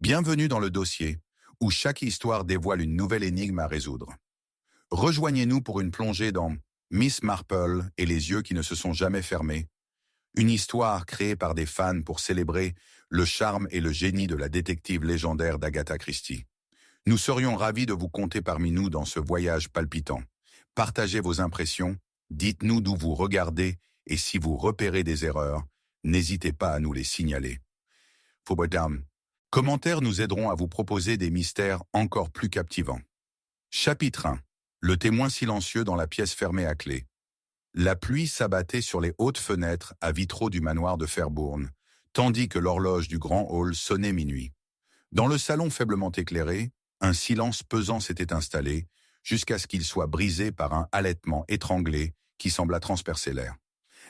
Bienvenue dans le dossier, où chaque histoire dévoile une nouvelle énigme à résoudre. Rejoignez-nous pour une plongée dans Miss Marple et les yeux qui ne se sont jamais fermés, une histoire créée par des fans pour célébrer le charme et le génie de la détective légendaire d'Agatha Christie. Nous serions ravis de vous compter parmi nous dans ce voyage palpitant. Partagez vos impressions, dites-nous d'où vous regardez et si vous repérez des erreurs, n'hésitez pas à nous les signaler. Fobodam. Commentaires nous aideront à vous proposer des mystères encore plus captivants. Chapitre 1. Le témoin silencieux dans la pièce fermée à clé. La pluie s'abattait sur les hautes fenêtres à vitraux du manoir de Fairbourne, tandis que l'horloge du grand hall sonnait minuit. Dans le salon faiblement éclairé, un silence pesant s'était installé, jusqu'à ce qu'il soit brisé par un halètement étranglé qui sembla transpercer l'air.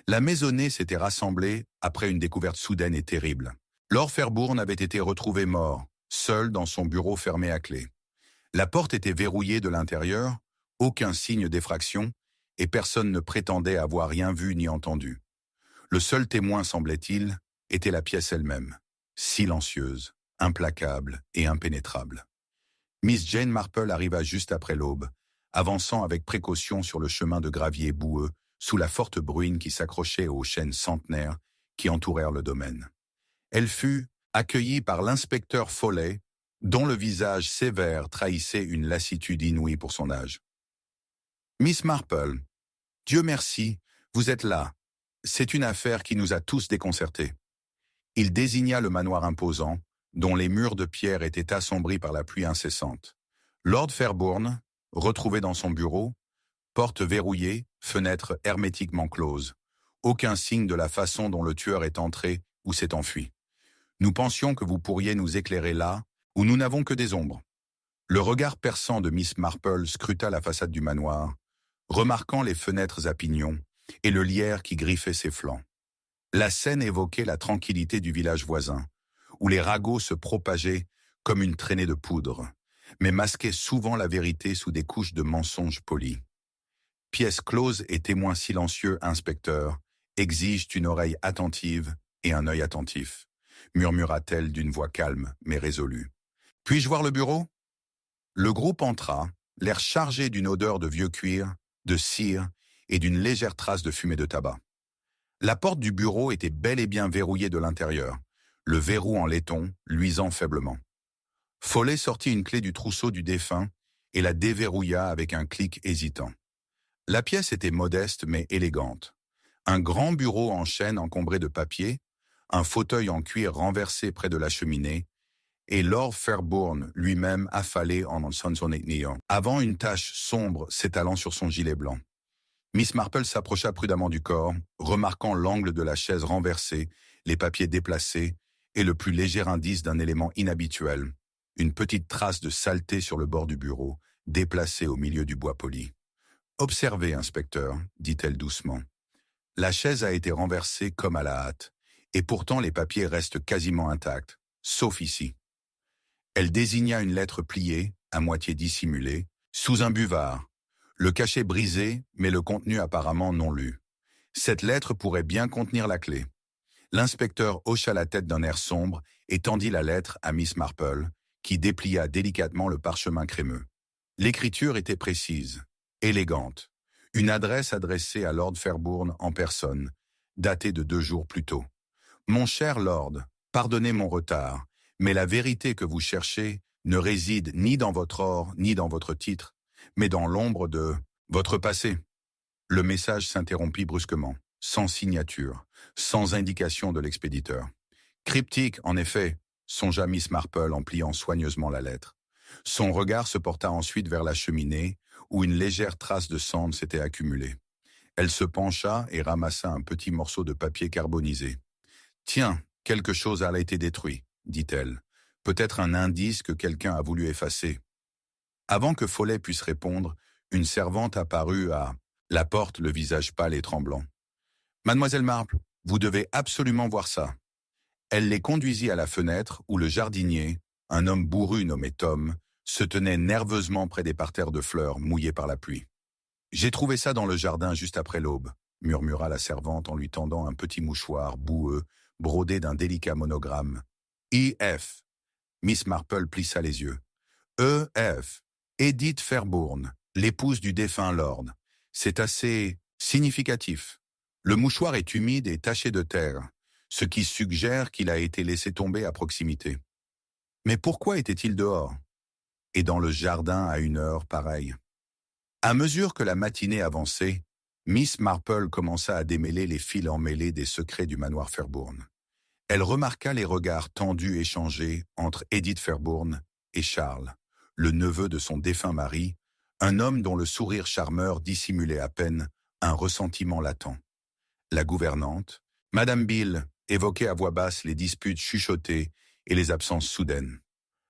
La maisonnée s'était rassemblée après une découverte soudaine et terrible. Lord Fairbourne avait été retrouvé mort, seul dans son bureau fermé à clé. La porte était verrouillée de l'intérieur, aucun signe d'effraction, et personne ne prétendait avoir rien vu ni entendu. Le seul témoin, semblait-il, était la pièce elle-même, silencieuse, implacable et impénétrable. Miss Jane Marple arriva juste après l'aube, avançant avec précaution sur le chemin de gravier boueux, sous la forte bruine qui s'accrochait aux chênes centenaires qui entourèrent le domaine. Elle fut accueillie par l'inspecteur Foley, dont le visage sévère trahissait une lassitude inouïe pour son âge. « Miss Marple, Dieu merci, vous êtes là. C'est une affaire qui nous a tous déconcertés. » Il désigna le manoir imposant, dont les murs de pierre étaient assombris par la pluie incessante. Lord Fairbourne, retrouvé dans son bureau, porte verrouillée, fenêtre hermétiquement close. Aucun signe de la façon dont le tueur est entré ou s'est enfui. Nous pensions que vous pourriez nous éclairer là, où nous n'avons que des ombres. Le regard perçant de Miss Marple scruta la façade du manoir, remarquant les fenêtres à pignons et le lierre qui griffait ses flancs. La scène évoquait la tranquillité du village voisin, où les ragots se propageaient comme une traînée de poudre, mais masquaient souvent la vérité sous des couches de mensonges polis. Pièce close et témoin silencieux, inspecteur, exigent une oreille attentive et un œil attentif, murmura-t-elle d'une voix calme mais résolue. « Puis-je voir le bureau ?» Le groupe entra, l'air chargé d'une odeur de vieux cuir, de cire et d'une légère trace de fumée de tabac. La porte du bureau était bel et bien verrouillée de l'intérieur, le verrou en laiton luisant faiblement. Foley sortit une clé du trousseau du défunt et la déverrouilla avec un clic hésitant. La pièce était modeste mais élégante. Un grand bureau en chêne encombré de papier, un fauteuil en cuir renversé près de la cheminée, et Lord Fairbourne lui-même affalé en sonsonnant, avant une tache sombre s'étalant sur son gilet blanc. Miss Marple s'approcha prudemment du corps, remarquant l'angle de la chaise renversée, les papiers déplacés, et le plus léger indice d'un élément inhabituel, une petite trace de saleté sur le bord du bureau, déplacée au milieu du bois poli. « Observez, inspecteur, dit-elle doucement. La chaise a été renversée comme à la hâte, et pourtant les papiers restent quasiment intacts, sauf ici. » Elle désigna une lettre pliée, à moitié dissimulée, sous un buvard. Le cachet brisé, mais le contenu apparemment non lu. Cette lettre pourrait bien contenir la clé. L'inspecteur hocha la tête d'un air sombre et tendit la lettre à Miss Marple, qui déplia délicatement le parchemin crémeux. L'écriture était précise, élégante. Une adresse adressée à Lord Fairbourne en personne, datée de 2 jours plus tôt. « Mon cher Lord, pardonnez mon retard, mais la vérité que vous cherchez ne réside ni dans votre or ni dans votre titre, mais dans l'ombre de votre passé. » Le message s'interrompit brusquement, sans signature, sans indication de l'expéditeur. Cryptique, en effet, songea Miss Marple en pliant soigneusement la lettre. Son regard se porta ensuite vers la cheminée, où une légère trace de cendre s'était accumulée. Elle se pencha et ramassa un petit morceau de papier carbonisé. « Tiens, quelque chose a été détruit, » dit-elle. « Peut-être un indice que quelqu'un a voulu effacer. » Avant que Foley puisse répondre, une servante apparut à la porte, le visage pâle et tremblant. « Mademoiselle Marple, vous devez absolument voir ça. » Elle les conduisit à la fenêtre où le jardinier, un homme bourru nommé Tom, se tenait nerveusement près des parterres de fleurs mouillés par la pluie. « J'ai trouvé ça dans le jardin juste après l'aube, » murmura la servante en lui tendant un petit mouchoir boueux, brodé d'un délicat monogramme. « I.F. Miss Marple plissa les yeux. E.F. Edith Fairbourne, l'épouse du défunt Lord. C'est assez significatif. Le mouchoir est humide et taché de terre, ce qui suggère qu'il a été laissé tomber à proximité. Mais pourquoi était-il dehors? Et dans le jardin à une heure pareille? À mesure que la matinée avançait, Miss Marple commença à démêler les fils emmêlés des secrets du manoir Fairbourne. Elle remarqua les regards tendus échangés entre Edith Fairbourne et Charles, le neveu de son défunt mari, un homme dont le sourire charmeur dissimulait à peine un ressentiment latent. La gouvernante, Madame Beale, évoquait à voix basse les disputes chuchotées et les absences soudaines.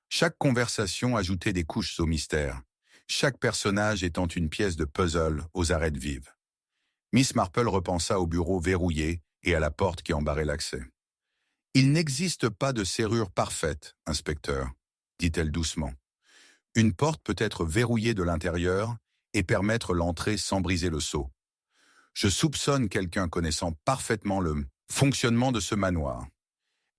Chaque conversation ajoutait des couches au mystère, chaque personnage étant une pièce de puzzle aux arêtes vives. Miss Marple repensa au bureau verrouillé et à la porte qui embarrait l'accès. « Il n'existe pas de serrure parfaite, inspecteur, » dit-elle doucement. « Une porte peut être verrouillée de l'intérieur et permettre l'entrée sans briser le sceau. Je soupçonne quelqu'un connaissant parfaitement le fonctionnement de ce manoir. »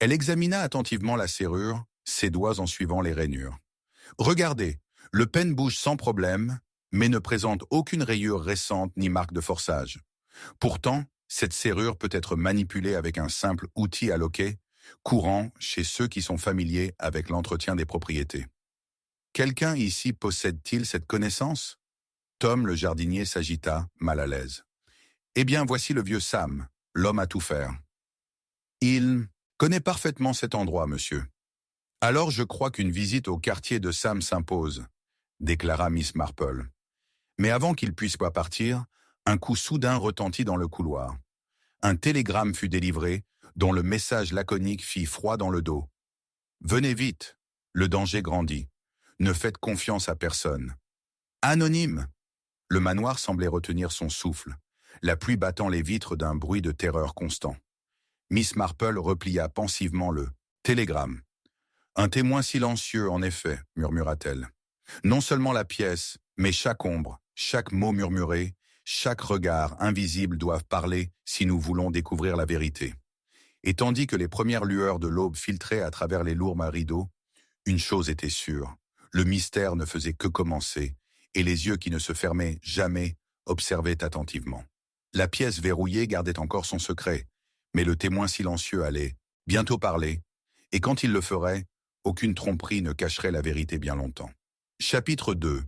Elle examina attentivement la serrure, ses doigts en suivant les rainures. « Regardez, le pêne bouge sans problème, mais ne présente aucune rayure récente ni marque de forçage. Pourtant, cette serrure peut être manipulée avec un simple outil à loquet, courant chez ceux qui sont familiers avec l'entretien des propriétés. Quelqu'un ici possède-t-il cette connaissance? » Tom, le jardinier, s'agita, mal à l'aise. « Eh bien, voici le vieux Sam, l'homme à tout faire. »« Il connaît parfaitement cet endroit, monsieur. »« Alors je crois qu'une visite au quartier de Sam s'impose, » déclara Miss Marple. Mais avant qu'il puisse pas partir, un coup soudain retentit dans le couloir. Un télégramme fut délivré, dont le message laconique fit froid dans le dos. « Venez vite, le danger grandit. Ne faites confiance à personne. »« Anonyme !» Le manoir semblait retenir son souffle, la pluie battant les vitres d'un bruit de terreur constant. Miss Marple replia pensivement le télégramme. « Un témoin silencieux, en effet, » murmura-t-elle. « Non seulement la pièce, mais chaque ombre, chaque mot murmuré, chaque regard invisible doivent parler si nous voulons découvrir la vérité. » Et tandis que les premières lueurs de l'aube filtraient à travers les lourds rideaux, une chose était sûre, le mystère ne faisait que commencer, et les yeux qui ne se fermaient jamais observaient attentivement. La pièce verrouillée gardait encore son secret, mais le témoin silencieux allait bientôt parler, et quand il le ferait, aucune tromperie ne cacherait la vérité bien longtemps. Chapitre 2.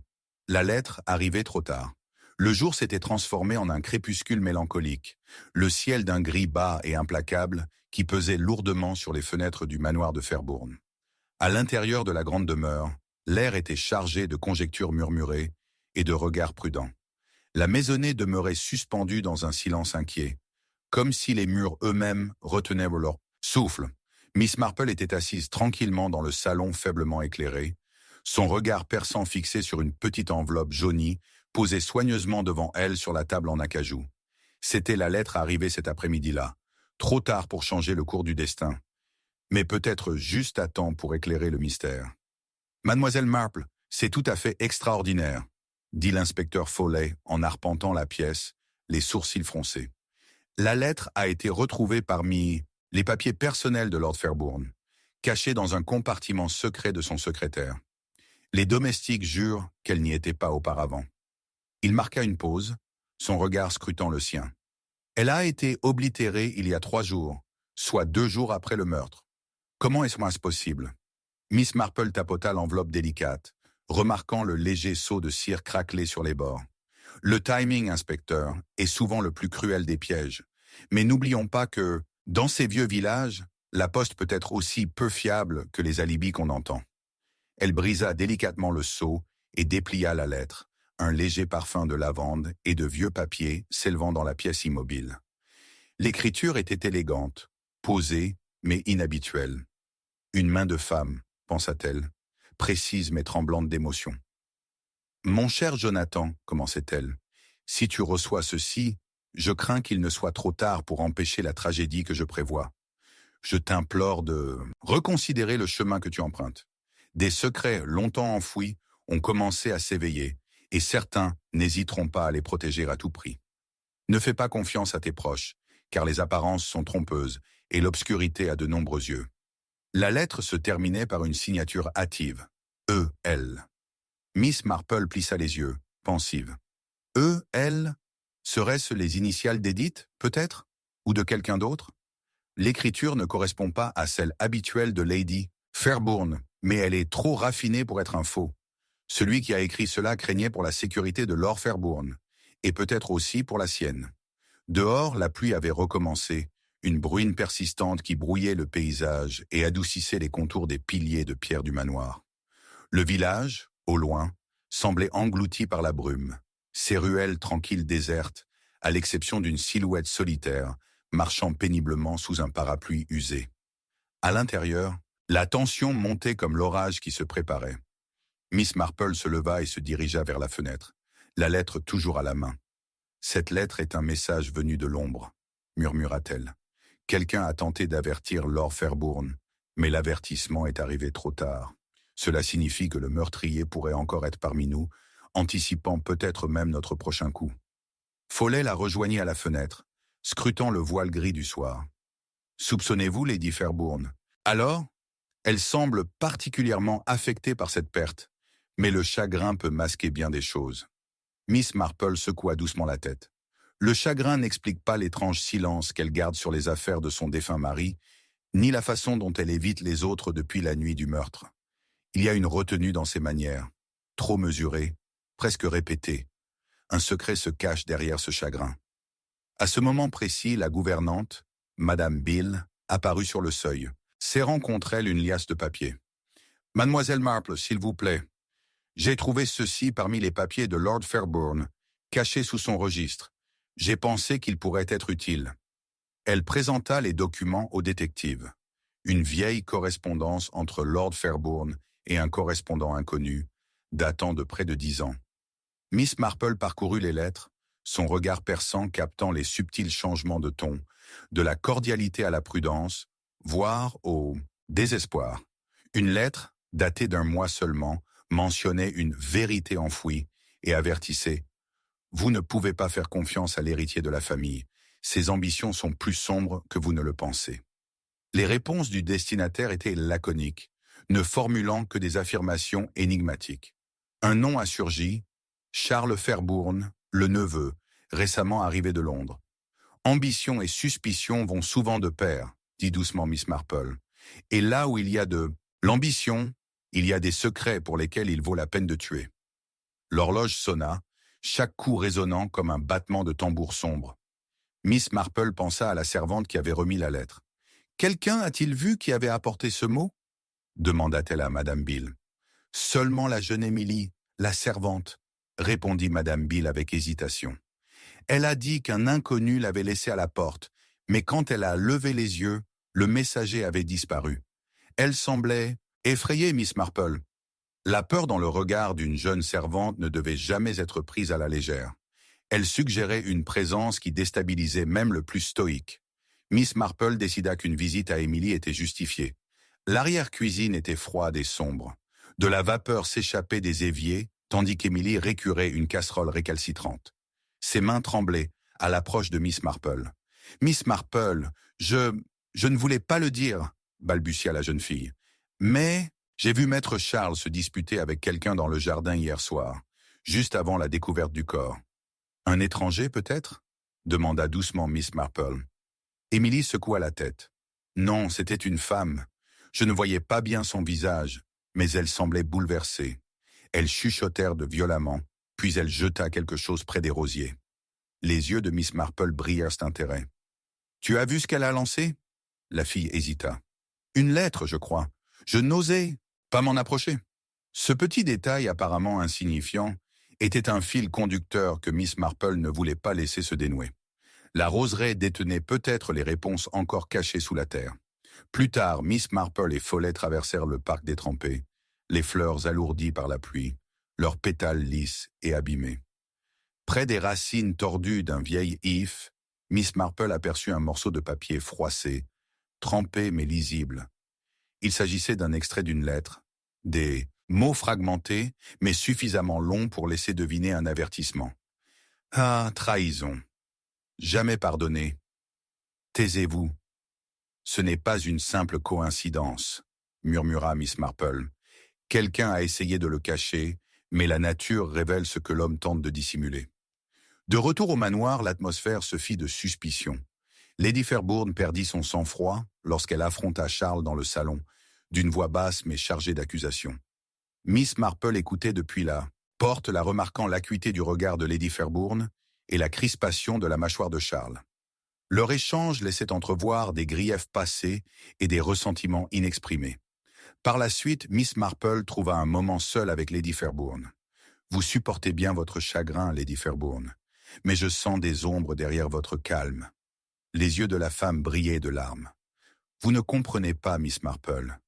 La lettre arrivait trop tard. Le jour s'était transformé en un crépuscule mélancolique, le ciel d'un gris bas et implacable qui pesait lourdement sur les fenêtres du manoir de Fairbourne. À l'intérieur de la grande demeure, l'air était chargé de conjectures murmurées et de regards prudents. La maisonnée demeurait suspendue dans un silence inquiet, comme si les murs eux-mêmes retenaient leur souffle. Miss Marple était assise tranquillement dans le salon faiblement éclairé, son regard perçant fixé sur une petite enveloppe jaunie, posée soigneusement devant elle sur la table en acajou. C'était la lettre arrivée cet après-midi-là, trop tard pour changer le cours du destin, mais peut-être juste à temps pour éclairer le mystère. « Mademoiselle Marple, c'est tout à fait extraordinaire, » dit l'inspecteur Foley en arpentant la pièce, les sourcils froncés. La lettre a été retrouvée parmi les papiers personnels de Lord Fairbourne, cachés dans un compartiment secret de son secrétaire. Les domestiques jurent qu'elle n'y était pas auparavant. Il marqua une pause, son regard scrutant le sien. Elle a été oblitérée il y a 3 jours, soit 2 jours après le meurtre. Comment est-ce possible? Miss Marple tapota l'enveloppe délicate, remarquant le léger seau de cire craquelé sur les bords. Le timing, inspecteur, est souvent le plus cruel des pièges. Mais n'oublions pas que, dans ces vieux villages, la poste peut être aussi peu fiable que les alibis qu'on entend. Elle brisa délicatement le seau et déplia la lettre, un léger parfum de lavande et de vieux papier s'élevant dans la pièce immobile. L'écriture était élégante, posée, mais inhabituelle. Une main de femme, pensa-t-elle, précise mais tremblante d'émotion. « Mon cher Jonathan, commençait-elle, si tu reçois ceci, je crains qu'il ne soit trop tard pour empêcher la tragédie que je prévois. Je t'implore de reconsidérer le chemin que tu empruntes. Des secrets longtemps enfouis ont commencé à s'éveiller, et certains n'hésiteront pas à les protéger à tout prix. Ne fais pas confiance à tes proches, car les apparences sont trompeuses et l'obscurité a de nombreux yeux. La lettre se terminait par une signature hâtive. E.L. Miss Marple plissa les yeux, pensive. E.L. Seraient-ce les initiales d'Edith, peut-être? Ou de quelqu'un d'autre? L'écriture ne correspond pas à celle habituelle de Lady Fairbourne, mais elle est trop raffinée pour être un faux. Celui qui a écrit cela craignait pour la sécurité de Lord Fairbourne, et peut-être aussi pour la sienne. Dehors, la pluie avait recommencé, une bruine persistante qui brouillait le paysage et adoucissait les contours des piliers de pierre du manoir. Le village, au loin, semblait englouti par la brume, ses ruelles tranquilles désertes, à l'exception d'une silhouette solitaire, marchant péniblement sous un parapluie usé. À l'intérieur, la tension montait comme l'orage qui se préparait. Miss Marple se leva et se dirigea vers la fenêtre, la lettre toujours à la main. « Cette lettre est un message venu de l'ombre », murmura-t-elle. « Quelqu'un a tenté d'avertir Lord Fairbourne, mais l'avertissement est arrivé trop tard. Cela signifie que le meurtrier pourrait encore être parmi nous, anticipant peut-être même notre prochain coup. » Follet la rejoignit à la fenêtre, scrutant le voile gris du soir. « Soupçonnez-vous Lady Fairbourne? Alors, elle semble particulièrement affectée par cette perte, mais le chagrin peut masquer bien des choses. » Miss Marple secoua doucement la tête. Le chagrin n'explique pas l'étrange silence qu'elle garde sur les affaires de son défunt mari, ni la façon dont elle évite les autres depuis la nuit du meurtre. Il y a une retenue dans ses manières, trop mesurée, presque répétée. Un secret se cache derrière ce chagrin. À ce moment précis, la gouvernante, Madame Beale, apparut sur le seuil, serrant contre elle une liasse de papier. « Mademoiselle Marple, s'il vous plaît. J'ai trouvé ceci parmi les papiers de Lord Fairbourne, cachés sous son registre. J'ai pensé qu'il pourrait être utile. » Elle présenta les documents au détective. Une vieille correspondance entre Lord Fairbourne et un correspondant inconnu, datant de près de 10 ans. Miss Marple parcourut les lettres, son regard perçant captant les subtils changements de ton, de la cordialité à la prudence, voire au désespoir. Une lettre, datée d'1 mois seulement, mentionnait une vérité enfouie et avertissait « Vous ne pouvez pas faire confiance à l'héritier de la famille. Ses ambitions sont plus sombres que vous ne le pensez. » Les réponses du destinataire étaient laconiques, ne formulant que des affirmations énigmatiques. Un nom a surgi, Charles Fairbourne, le neveu, récemment arrivé de Londres. « Ambition et suspicion vont souvent de pair, » dit doucement Miss Marple. « Et là où il y a de l'ambition, il y a des secrets pour lesquels il vaut la peine de tuer. » L'horloge sonna, chaque coup résonnant comme un battement de tambour sombre. Miss Marple pensa à la servante qui avait remis la lettre. « Quelqu'un a-t-il vu qui avait apporté ce mot ?» demanda-t-elle à Madame Beale. « Seulement la jeune Émilie, la servante, » répondit Madame Beale avec hésitation. Elle a dit qu'un inconnu l'avait laissé à la porte, mais quand elle a levé les yeux, le messager avait disparu. Elle semblait effrayée, Miss Marple. La peur dans le regard d'une jeune servante ne devait jamais être prise à la légère. Elle suggérait une présence qui déstabilisait même le plus stoïque. Miss Marple décida qu'une visite à Émilie était justifiée. L'arrière-cuisine était froide et sombre. De la vapeur s'échappait des éviers, tandis qu'Émilie récurait une casserole récalcitrante. Ses mains tremblaient à l'approche de Miss Marple. « Miss Marple, je ne voulais pas le dire, » balbutia la jeune fille. « Mais j'ai vu maître Charles se disputer avec quelqu'un dans le jardin hier soir, juste avant la découverte du corps. »« Un étranger, peut-être » demanda doucement Miss Marple. Émilie secoua la tête. « Non, c'était une femme. Je ne voyais pas bien son visage, mais elle semblait bouleversée. Elles chuchotèrent de violemment, puis elle jeta quelque chose près des rosiers. » Les yeux de Miss Marple brillèrent d'intérêt. « Tu as vu ce qu'elle a lancé ?» La fille hésita. « Une lettre, je crois. Je n'osais pas m'en approcher. » Ce petit détail apparemment insignifiant était un fil conducteur que Miss Marple ne voulait pas laisser se dénouer. La roseraie détenait peut-être les réponses encore cachées sous la terre. Plus tard, Miss Marple et Follet traversèrent le parc détrempé, les fleurs alourdies par la pluie, leurs pétales lisses et abîmés. Près des racines tordues d'un vieil if, Miss Marple aperçut un morceau de papier froissé, trempé mais lisible. Il s'agissait d'un extrait d'une lettre, des mots fragmentés, mais suffisamment longs pour laisser deviner un avertissement. « Ah, trahison. Jamais pardonné. Taisez-vous. Ce n'est pas une simple coïncidence, murmura Miss Marple. Quelqu'un a essayé de le cacher, mais la nature révèle ce que l'homme tente de dissimuler. De retour au manoir, l'atmosphère se fit de suspicion. Lady Fairbourne perdit son sang-froid lorsqu'elle affronta Charles dans le salon, d'une voix basse mais chargée d'accusations. Miss Marple écoutait depuis la porte, la remarquant l'acuité du regard de Lady Fairbourne et la crispation de la mâchoire de Charles. Leur échange laissait entrevoir des griefs passés et des ressentiments inexprimés. Par la suite, Miss Marple trouva un moment seul avec Lady Fairbourne. « Vous supportez bien votre chagrin, Lady Fairbourne, mais je sens des ombres derrière votre calme. » Les yeux de la femme brillaient de larmes. « Vous ne comprenez pas, Miss Marple.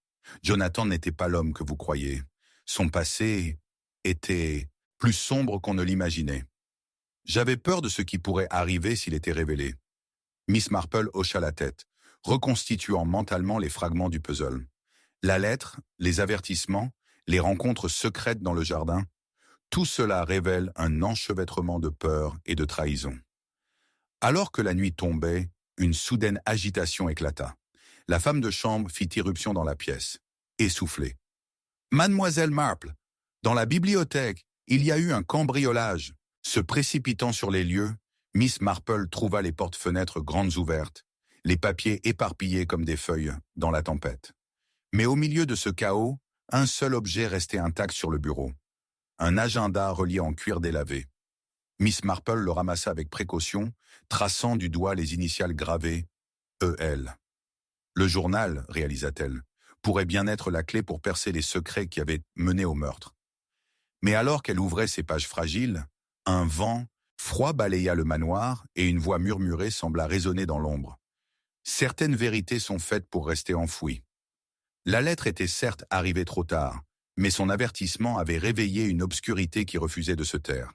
Jonathan n'était pas l'homme que vous croyez. Son passé était plus sombre qu'on ne l'imaginait. J'avais peur de ce qui pourrait arriver s'il était révélé. » Miss Marple hocha la tête, reconstituant mentalement les fragments du puzzle. La lettre, les avertissements, les rencontres secrètes dans le jardin, tout cela révèle un enchevêtrement de peur et de trahison. Alors que la nuit tombait, une soudaine agitation éclata. La femme de chambre fit irruption dans la pièce, essoufflée. « Mademoiselle Marple, dans la bibliothèque, il y a eu un cambriolage. » Se précipitant sur les lieux, Miss Marple trouva les portes-fenêtres grandes ouvertes, les papiers éparpillés comme des feuilles dans la tempête. Mais au milieu de ce chaos, un seul objet restait intact sur le bureau. Un agenda relié en cuir délavé. Miss Marple le ramassa avec précaution, traçant du doigt les initiales gravées « E.L. ». Le journal, réalisa-t-elle, pourrait bien être la clé pour percer les secrets qui avaient mené au meurtre. Mais alors qu'elle ouvrait ces pages fragiles, un vent froid balaya le manoir et une voix murmurée sembla résonner dans l'ombre. Certaines vérités sont faites pour rester enfouies. La lettre était certes arrivée trop tard, mais son avertissement avait réveillé une obscurité qui refusait de se taire.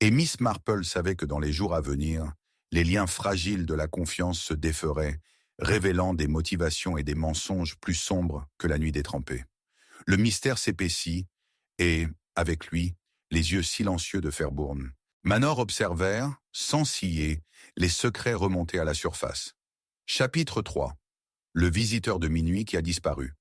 Et Miss Marple savait que dans les jours à venir, les liens fragiles de la confiance se déferaient, révélant des motivations et des mensonges plus sombres que la nuit détrempée. Le mystère s'épaissit, et, avec lui, les yeux silencieux de Fairbourne. Manor observèrent, sans ciller, les secrets remontés à la surface. Chapitre 3. Le visiteur de minuit qui a disparu.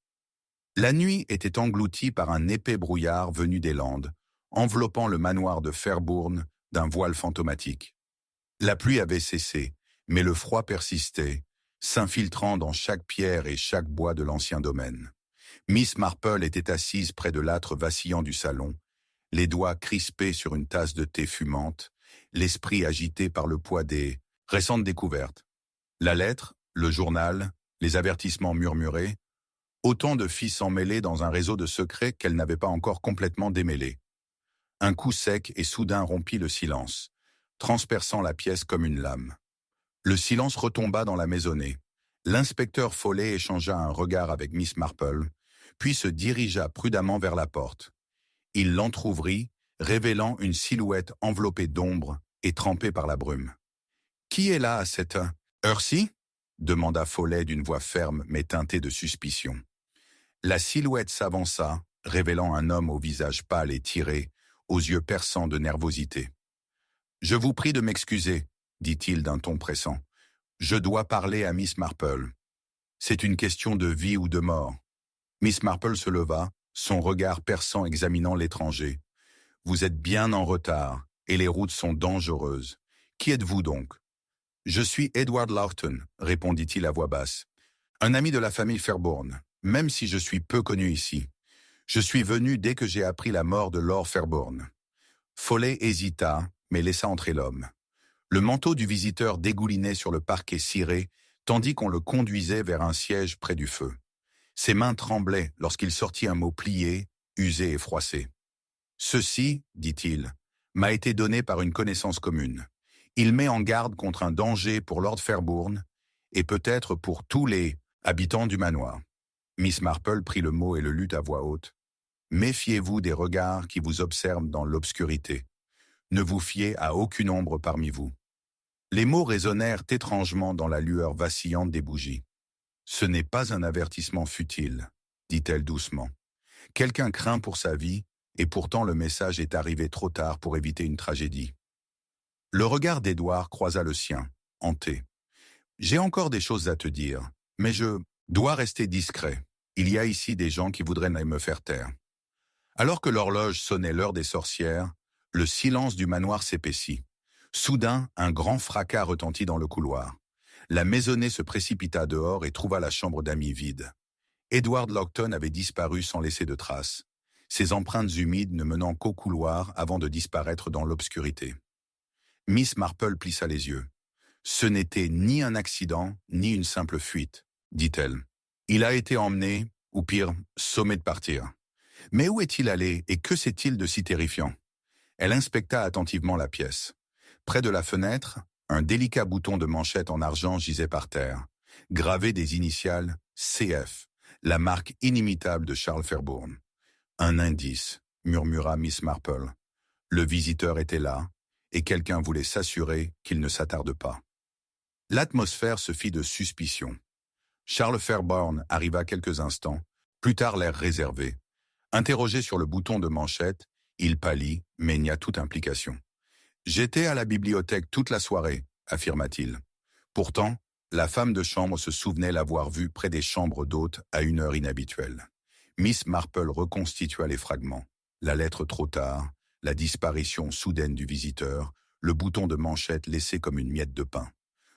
La nuit était engloutie par un épais brouillard venu des Landes, enveloppant le manoir de Fairbourne d'un voile fantomatique. La pluie avait cessé, mais le froid persistait, s'infiltrant dans chaque pierre et chaque bois de l'ancien domaine. Miss Marple était assise près de l'âtre vacillant du salon, les doigts crispés sur une tasse de thé fumante, l'esprit agité par le poids des récentes découvertes. La lettre, le journal, les avertissements murmurés, autant de fils emmêlés dans un réseau de secrets qu'elle n'avait pas encore complètement démêlés. Un coup sec et soudain rompit le silence, transperçant la pièce comme une lame. Le silence retomba dans la maisonnée. L'inspecteur Follet échangea un regard avec Miss Marple, puis se dirigea prudemment vers la porte. Il l'entr'ouvrit, révélant une silhouette enveloppée d'ombre et trempée par la brume. « Qui est là à cette heure-ci » demanda Follet d'une voix ferme mais teintée de suspicion. La silhouette s'avança, révélant un homme au visage pâle et tiré, aux yeux perçants de nervosité. « Je vous prie de m'excuser, » dit-il d'un ton pressant. « Je dois parler à Miss Marple. C'est une question de vie ou de mort. » Miss Marple se leva, son regard perçant examinant l'étranger. « Vous êtes bien en retard, et les routes sont dangereuses. Qui êtes-vous donc ?»« Je suis Edward Lawton, » répondit-il à voix basse. « Un ami de la famille Fairbourne, même si je suis peu connu ici. Je suis venu dès que j'ai appris la mort de Lord Fairbourne. » Follet hésita, mais laissa entrer l'homme. Le manteau du visiteur dégoulinait sur le parquet ciré, tandis qu'on le conduisait vers un siège près du feu. Ses mains tremblaient lorsqu'il sortit un mot plié, usé et froissé. « Ceci, dit-il, m'a été donné par une connaissance commune. Il met en garde contre un danger pour Lord Fairbourne et peut-être pour tous les habitants du manoir. » Miss Marple prit le mot et le lut à voix haute. « Méfiez-vous des regards qui vous observent dans l'obscurité. Ne vous fiez à aucune ombre parmi vous. » Les mots résonnèrent étrangement dans la lueur vacillante des bougies. « Ce n'est pas un avertissement futile, » dit-elle doucement. « Quelqu'un craint pour sa vie, et pourtant le message est arrivé trop tard pour éviter une tragédie. » Le regard d'Édouard croisa le sien, hanté. « J'ai encore des choses à te dire, mais je Dois rester discret. Il y a ici des gens qui voudraient me faire taire. » Alors que l'horloge sonnait l'heure des sorcières, le silence du manoir s'épaissit. Soudain, un grand fracas retentit dans le couloir. La maisonnée se précipita dehors et trouva la chambre d'amis vide. Edward Lockton avait disparu sans laisser de traces, ses empreintes humides ne menant qu'au couloir avant de disparaître dans l'obscurité. Miss Marple plissa les yeux. « Ce n'était ni un accident, ni une simple fuite, » dit-elle. « Il a été emmené, ou pire, sommé de partir. Mais où est-il allé et que sait-il de si terrifiant ?» Elle inspecta attentivement la pièce. Près de la fenêtre, un délicat bouton de manchette en argent gisait par terre, gravé des initiales CF, la marque inimitable de Charles Fairbourne. « Un indice, » murmura Miss Marple. Le visiteur était là, et quelqu'un voulait s'assurer qu'il ne s'attarde pas. L'atmosphère se fit de suspicion. Charles Fairbourne arriva quelques instants, plus tard l'air réservé. Interrogé sur le bouton de manchette, il pâlit, mais nia toute implication. « J'étais à la bibliothèque toute la soirée, » affirma-t-il. Pourtant, la femme de chambre se souvenait l'avoir vu près des chambres d'hôtes à une heure inhabituelle. Miss Marple reconstitua les fragments. La lettre trop tard, la disparition soudaine du visiteur, le bouton de manchette laissé comme une miette de pain.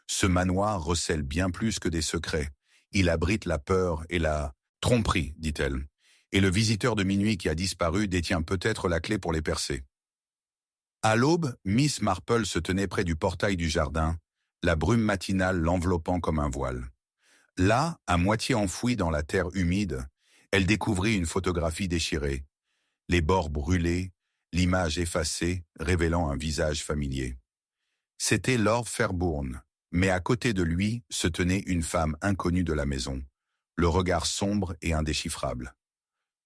Ce manoir recèle bien plus que des secrets. Il abrite la peur et la tromperie, dit-elle. Et le visiteur de minuit qui a disparu détient peut-être la clé pour les percer. À l'aube, Miss Marple se tenait près du portail du jardin, la brume matinale l'enveloppant comme un voile. Là, à moitié enfouie dans la terre humide, elle découvrit une photographie déchirée, les bords brûlés, l'image effacée, révélant un visage familier. C'était Lord Fairbourne, mais à côté de lui se tenait une femme inconnue de la maison, le regard sombre et indéchiffrable.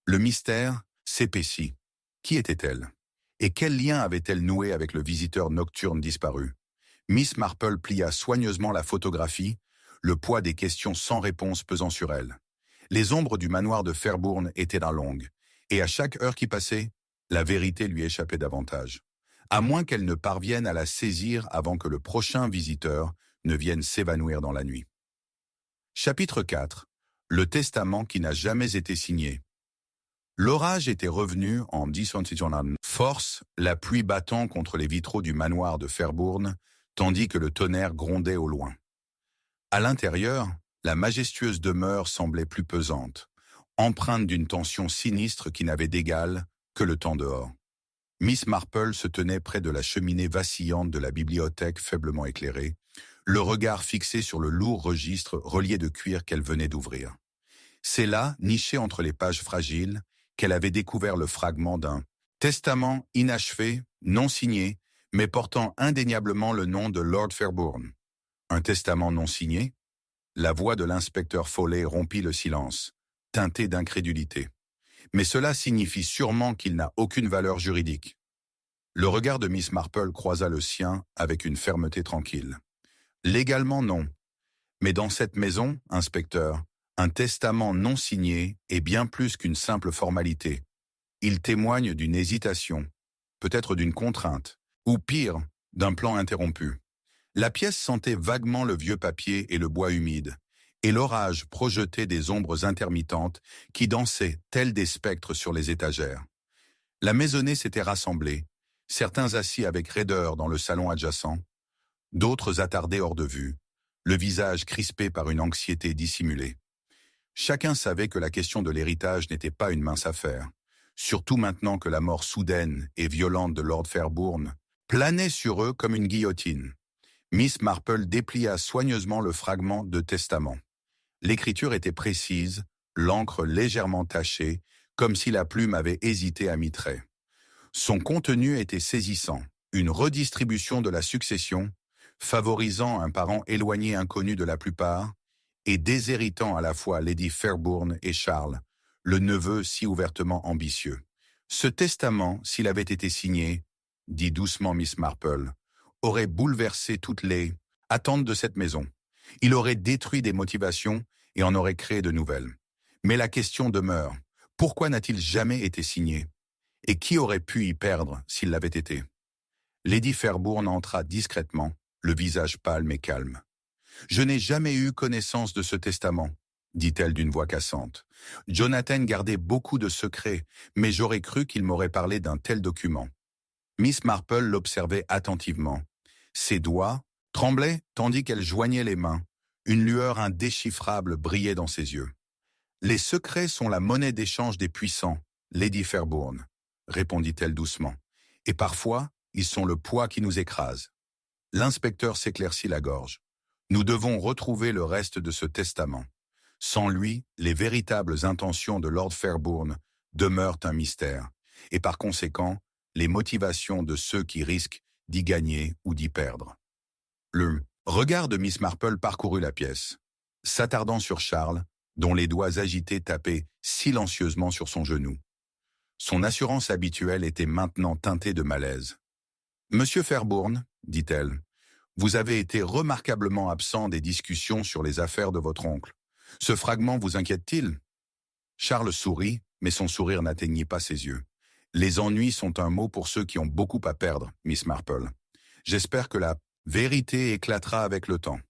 Le mystère s'épaissit. Qui était-elle? Et quel lien avait-elle noué avec le visiteur nocturne disparu? Miss Marple plia soigneusement la photographie, le poids des questions sans réponse pesant sur elle. Les ombres du manoir de Fairbourne étaient d'un longue, et à chaque heure qui passait, la vérité lui échappait davantage. À moins qu'elle ne parvienne à la saisir avant que le prochain visiteur ne vienne s'évanouir dans la nuit. Chapitre 4. Le testament qui n'a jamais été signé. L'orage était revenu en 1700 force, la pluie battant contre les vitraux du manoir de Fairbourne, tandis que le tonnerre grondait au loin. À l'intérieur, la majestueuse demeure semblait plus pesante, empreinte d'une tension sinistre qui n'avait d'égal que le temps dehors. Miss Marple se tenait près de la cheminée vacillante de la bibliothèque faiblement éclairée, le regard fixé sur le lourd registre relié de cuir qu'elle venait d'ouvrir. C'est là, niché entre les pages fragiles, qu'elle avait découvert le fragment d'un testament inachevé, non signé, mais portant indéniablement le nom de Lord Fairbourne. Un testament non signé? La voix de l'inspecteur Foley rompit le silence, teinté d'incrédulité. Mais cela signifie sûrement qu'il n'a aucune valeur juridique. Le regard de Miss Marple croisa le sien avec une fermeté tranquille. Légalement non. Mais dans cette maison, inspecteur, un testament non signé est bien plus qu'une simple formalité. Il témoigne d'une hésitation, peut-être d'une contrainte, ou pire, d'un plan interrompu. La pièce sentait vaguement le vieux papier et le bois humide, et l'orage projetait des ombres intermittentes qui dansaient tels des spectres sur les étagères. La maisonnée s'était rassemblée, certains assis avec raideur dans le salon adjacent, d'autres attardés hors de vue, le visage crispé par une anxiété dissimulée. Chacun savait que la question de l'héritage n'était pas une mince affaire, surtout maintenant que la mort soudaine et violente de Lord Fairbourne planait sur eux comme une guillotine. Miss Marple déplia soigneusement le fragment de testament. L'écriture était précise, l'encre légèrement tachée, comme si la plume avait hésité à mi-trait. Son contenu était saisissant, une redistribution de la succession, favorisant un parent éloigné inconnu de la plupart, et déshéritant à la fois Lady Fairbourne et Charles, le neveu si ouvertement ambitieux. Ce testament, s'il avait été signé, dit doucement Miss Marple, aurait bouleversé toutes les attentes de cette maison. Il aurait détruit des motivations et en aurait créé de nouvelles. Mais la question demeure, pourquoi n'a-t-il jamais été signé? Et qui aurait pu y perdre s'il l'avait été? Lady Fairbourne entra discrètement, le visage pâle mais calme. « Je n'ai jamais eu connaissance de ce testament. » dit-elle d'une voix cassante. Jonathan gardait beaucoup de secrets, mais j'aurais cru qu'il m'aurait parlé d'un tel document. Miss Marple l'observait attentivement. Ses doigts tremblaient tandis qu'elle joignait les mains. Une lueur indéchiffrable brillait dans ses yeux. « Les secrets sont la monnaie d'échange des puissants, Lady Fairbourne, répondit-elle doucement. Et parfois, ils sont le poids qui nous écrase. L'inspecteur s'éclaircit la gorge. Nous devons retrouver le reste de ce testament. Sans lui, les véritables intentions de Lord Fairbourne demeurent un mystère, et par conséquent, les motivations de ceux qui risquent d'y gagner ou d'y perdre. Le regard de Miss Marple parcourut la pièce, s'attardant sur Charles, dont les doigts agités tapaient silencieusement sur son genou. Son assurance habituelle était maintenant teintée de malaise. « Monsieur Fairbourne, dit-elle, vous avez été remarquablement absent des discussions sur les affaires de votre oncle. Ce fragment vous inquiète-t-il » Charles sourit, mais son sourire n'atteignit pas ses yeux. « Les ennuis sont un mot pour ceux qui ont beaucoup à perdre, Miss Marple. J'espère que la vérité éclatera avec le temps. »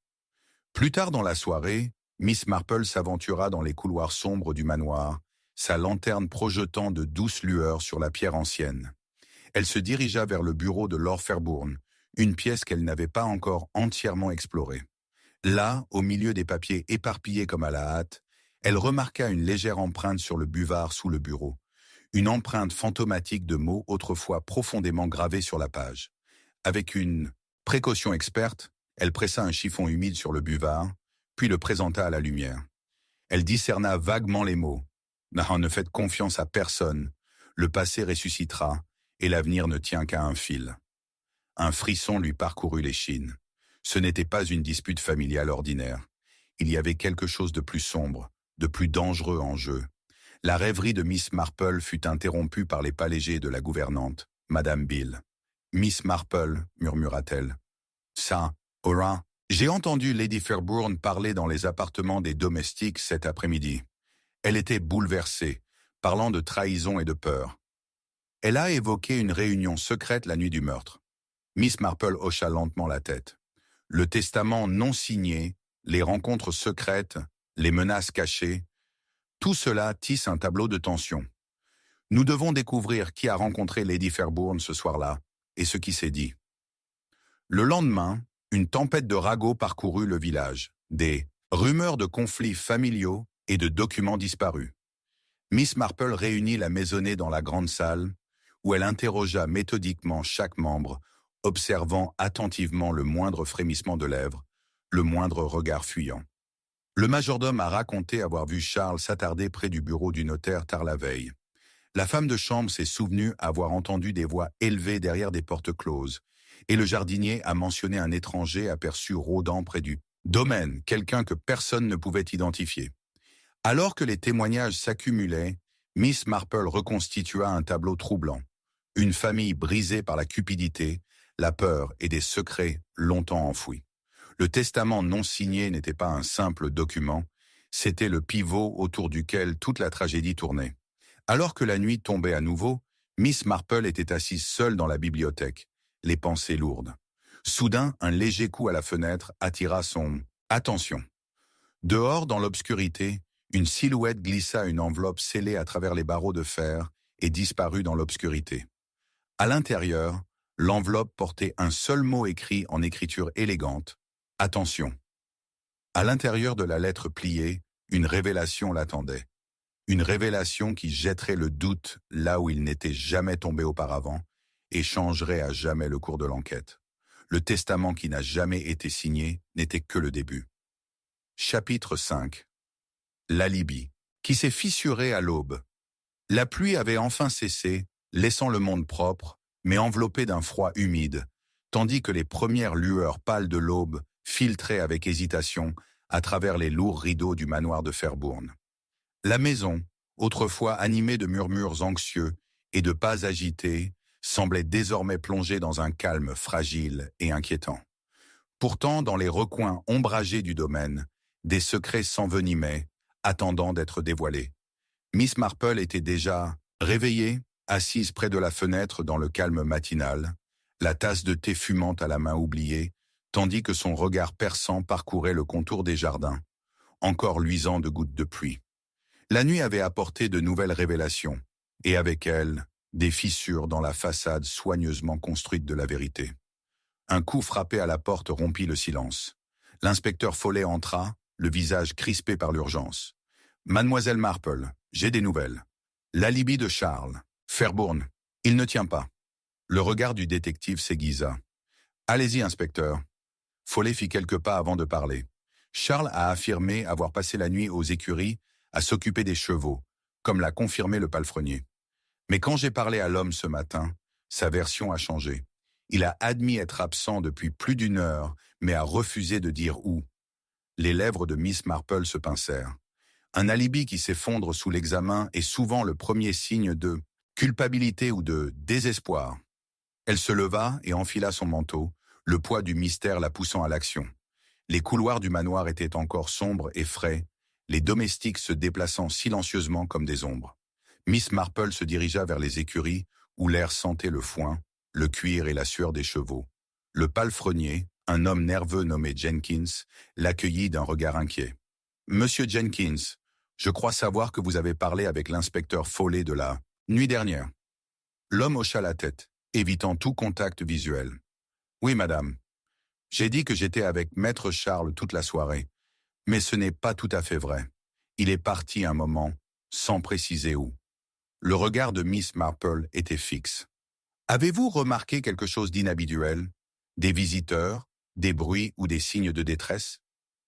Plus tard dans la soirée, Miss Marple s'aventura dans les couloirs sombres du manoir, sa lanterne projetant de douces lueurs sur la pierre ancienne. Elle se dirigea vers le bureau de Lord Fairbourne, une pièce qu'elle n'avait pas encore entièrement explorée. Là, au milieu des papiers éparpillés comme à la hâte, elle remarqua une légère empreinte sur le buvard sous le bureau, une empreinte fantomatique de mots autrefois profondément gravés sur la page. Avec une précaution experte, elle pressa un chiffon humide sur le buvard, puis le présenta à la lumière. Elle discerna vaguement les mots. « Ne faites confiance à personne. Le passé ressuscitera, et l'avenir ne tient qu'à un fil. » Un frisson lui parcourut l'échine. Ce n'était pas une dispute familiale ordinaire. Il y avait quelque chose de plus sombre, de plus dangereux en jeu. La rêverie de Miss Marple fut interrompue par les pas légers de la gouvernante, Madame Bill. « Miss Marple, murmura-t-elle. « Ça, Aura, j'ai entendu Lady Fairbourne parler dans les appartements des domestiques cet après-midi. Elle était bouleversée, parlant de trahison et de peur. Elle a évoqué une réunion secrète la nuit du meurtre. » Miss Marple hocha lentement la tête. Le testament non signé, les rencontres secrètes, les menaces cachées, tout cela tisse un tableau de tension. Nous devons découvrir qui a rencontré Lady Fairbourne ce soir-là et ce qui s'est dit. Le lendemain, une tempête de ragots parcourut le village, des rumeurs de conflits familiaux et de documents disparus. Miss Marple réunit la maisonnée dans la grande salle, où elle interrogea méthodiquement chaque membre, observant attentivement le moindre frémissement de lèvres, le moindre regard fuyant. Le majordome a raconté avoir vu Charles s'attarder près du bureau du notaire tard la veille. La femme de chambre s'est souvenue avoir entendu des voix élevées derrière des portes closes, et le jardinier a mentionné un étranger aperçu rôdant près du domaine, quelqu'un que personne ne pouvait identifier. Alors que les témoignages s'accumulaient, Miss Marple reconstitua un tableau troublant. Une famille brisée par la cupidité, la peur et des secrets longtemps enfouis. Le testament non signé n'était pas un simple document, c'était le pivot autour duquel toute la tragédie tournait. Alors que la nuit tombait à nouveau, Miss Marple était assise seule dans la bibliothèque, les pensées lourdes. Soudain, un léger coup à la fenêtre attira son attention. Dehors, dans l'obscurité, une silhouette glissa une enveloppe scellée à travers les barreaux de fer et disparut dans l'obscurité. À l'intérieur, l'enveloppe portait un seul mot écrit en écriture élégante, « Attention ». À l'intérieur de la lettre pliée, une révélation l'attendait. Une révélation qui jetterait le doute là où il n'était jamais tombé auparavant et changerait à jamais le cours de l'enquête. Le testament qui n'a jamais été signé n'était que le début. Chapitre 5. L'alibi, qui s'est fissuré à l'aube. La pluie avait enfin cessé, laissant le monde propre, mais enveloppé d'un froid humide, tandis que les premières lueurs pâles de l'aube filtraient avec hésitation à travers les lourds rideaux du manoir de Fairbourne. La maison, autrefois animée de murmures anxieux et de pas agités, semblait désormais plongée dans un calme fragile et inquiétant. Pourtant, dans les recoins ombragés du domaine, des secrets s'envenimaient, attendant d'être dévoilés. Miss Marple était déjà réveillée, assise près de la fenêtre dans le calme matinal, la tasse de thé fumante à la main oubliée, tandis que son regard perçant parcourait le contour des jardins. encore luisant de gouttes de pluie. La nuit avait apporté de nouvelles révélations, et avec elles, des fissures dans la façade soigneusement construite de la vérité. Un coup frappé à la porte rompit le silence. L'inspecteur Foley entra, le visage crispé par l'urgence. « Mademoiselle Marple, j'ai des nouvelles. L'alibi de Charles. Fairbourne. Il ne tient pas. » Le regard du détective s'aiguisa. « Allez-y, inspecteur. » Foley fit quelques pas avant de parler. Charles a affirmé avoir passé la nuit aux écuries à s'occuper des chevaux, comme l'a confirmé le palefrenier. Mais quand j'ai parlé à l'homme ce matin, sa version a changé. Il a admis être absent depuis plus d'une heure, mais a refusé de dire où. Les lèvres de Miss Marple se pincèrent. Un alibi qui s'effondre sous l'examen est souvent le premier signe de culpabilité ou de désespoir. Elle se leva et enfila son manteau, le poids du mystère la poussant à l'action. Les couloirs du manoir étaient encore sombres et frais, les domestiques se déplaçant silencieusement comme des ombres. Miss Marple se dirigea vers les écuries, où l'air sentait le foin, le cuir et la sueur des chevaux. Le palefrenier, un homme nerveux nommé Jenkins, l'accueillit d'un regard inquiet. « Monsieur Jenkins, je crois savoir que vous avez parlé avec l'inspecteur Foley de la nuit dernière. » L'homme hocha la tête, évitant tout contact visuel. « Oui, madame. J'ai dit que j'étais avec maître Charles toute la soirée, mais ce n'est pas tout à fait vrai. Il est parti un moment, sans préciser où. » Le regard de Miss Marple était fixe. « Avez-vous remarqué quelque chose d'inhabituel? Des visiteurs, des bruits ou des signes de détresse ?»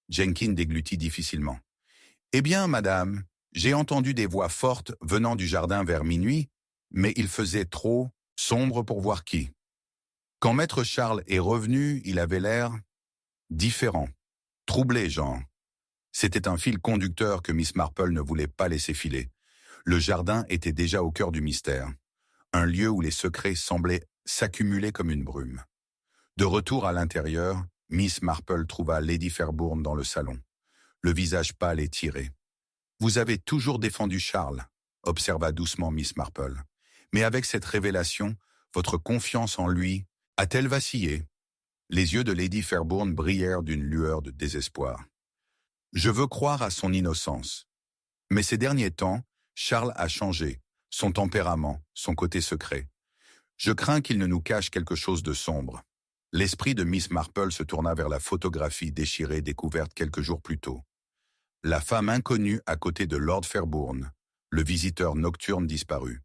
Jenkins déglutit difficilement. « Eh bien, madame, j'ai entendu des voix fortes venant du jardin vers minuit, mais il faisait trop sombre pour voir qui. Quand maître Charles est revenu, il avait l'air différent, troublé, genre. C'était un fil conducteur que Miss Marple ne voulait pas laisser filer. Le jardin était déjà au cœur du mystère, un lieu où les secrets semblaient s'accumuler comme une brume. De retour à l'intérieur, Miss Marple trouva Lady Fairbourne dans le salon, le visage pâle et tiré. « Vous avez toujours défendu Charles, » observa doucement Miss Marple. « Mais avec cette révélation, votre confiance en lui a-t-elle vacillé ?» Les yeux de Lady Fairbourne brillèrent d'une lueur de désespoir. « Je veux croire à son innocence. Mais ces derniers temps, Charles a changé, son tempérament, son côté secret. Je crains qu'il ne nous cache quelque chose de sombre. » L'esprit de Miss Marple se tourna vers la photographie déchirée découverte quelques jours plus tôt. La femme inconnue à côté de Lord Fairbourne, le visiteur nocturne disparu.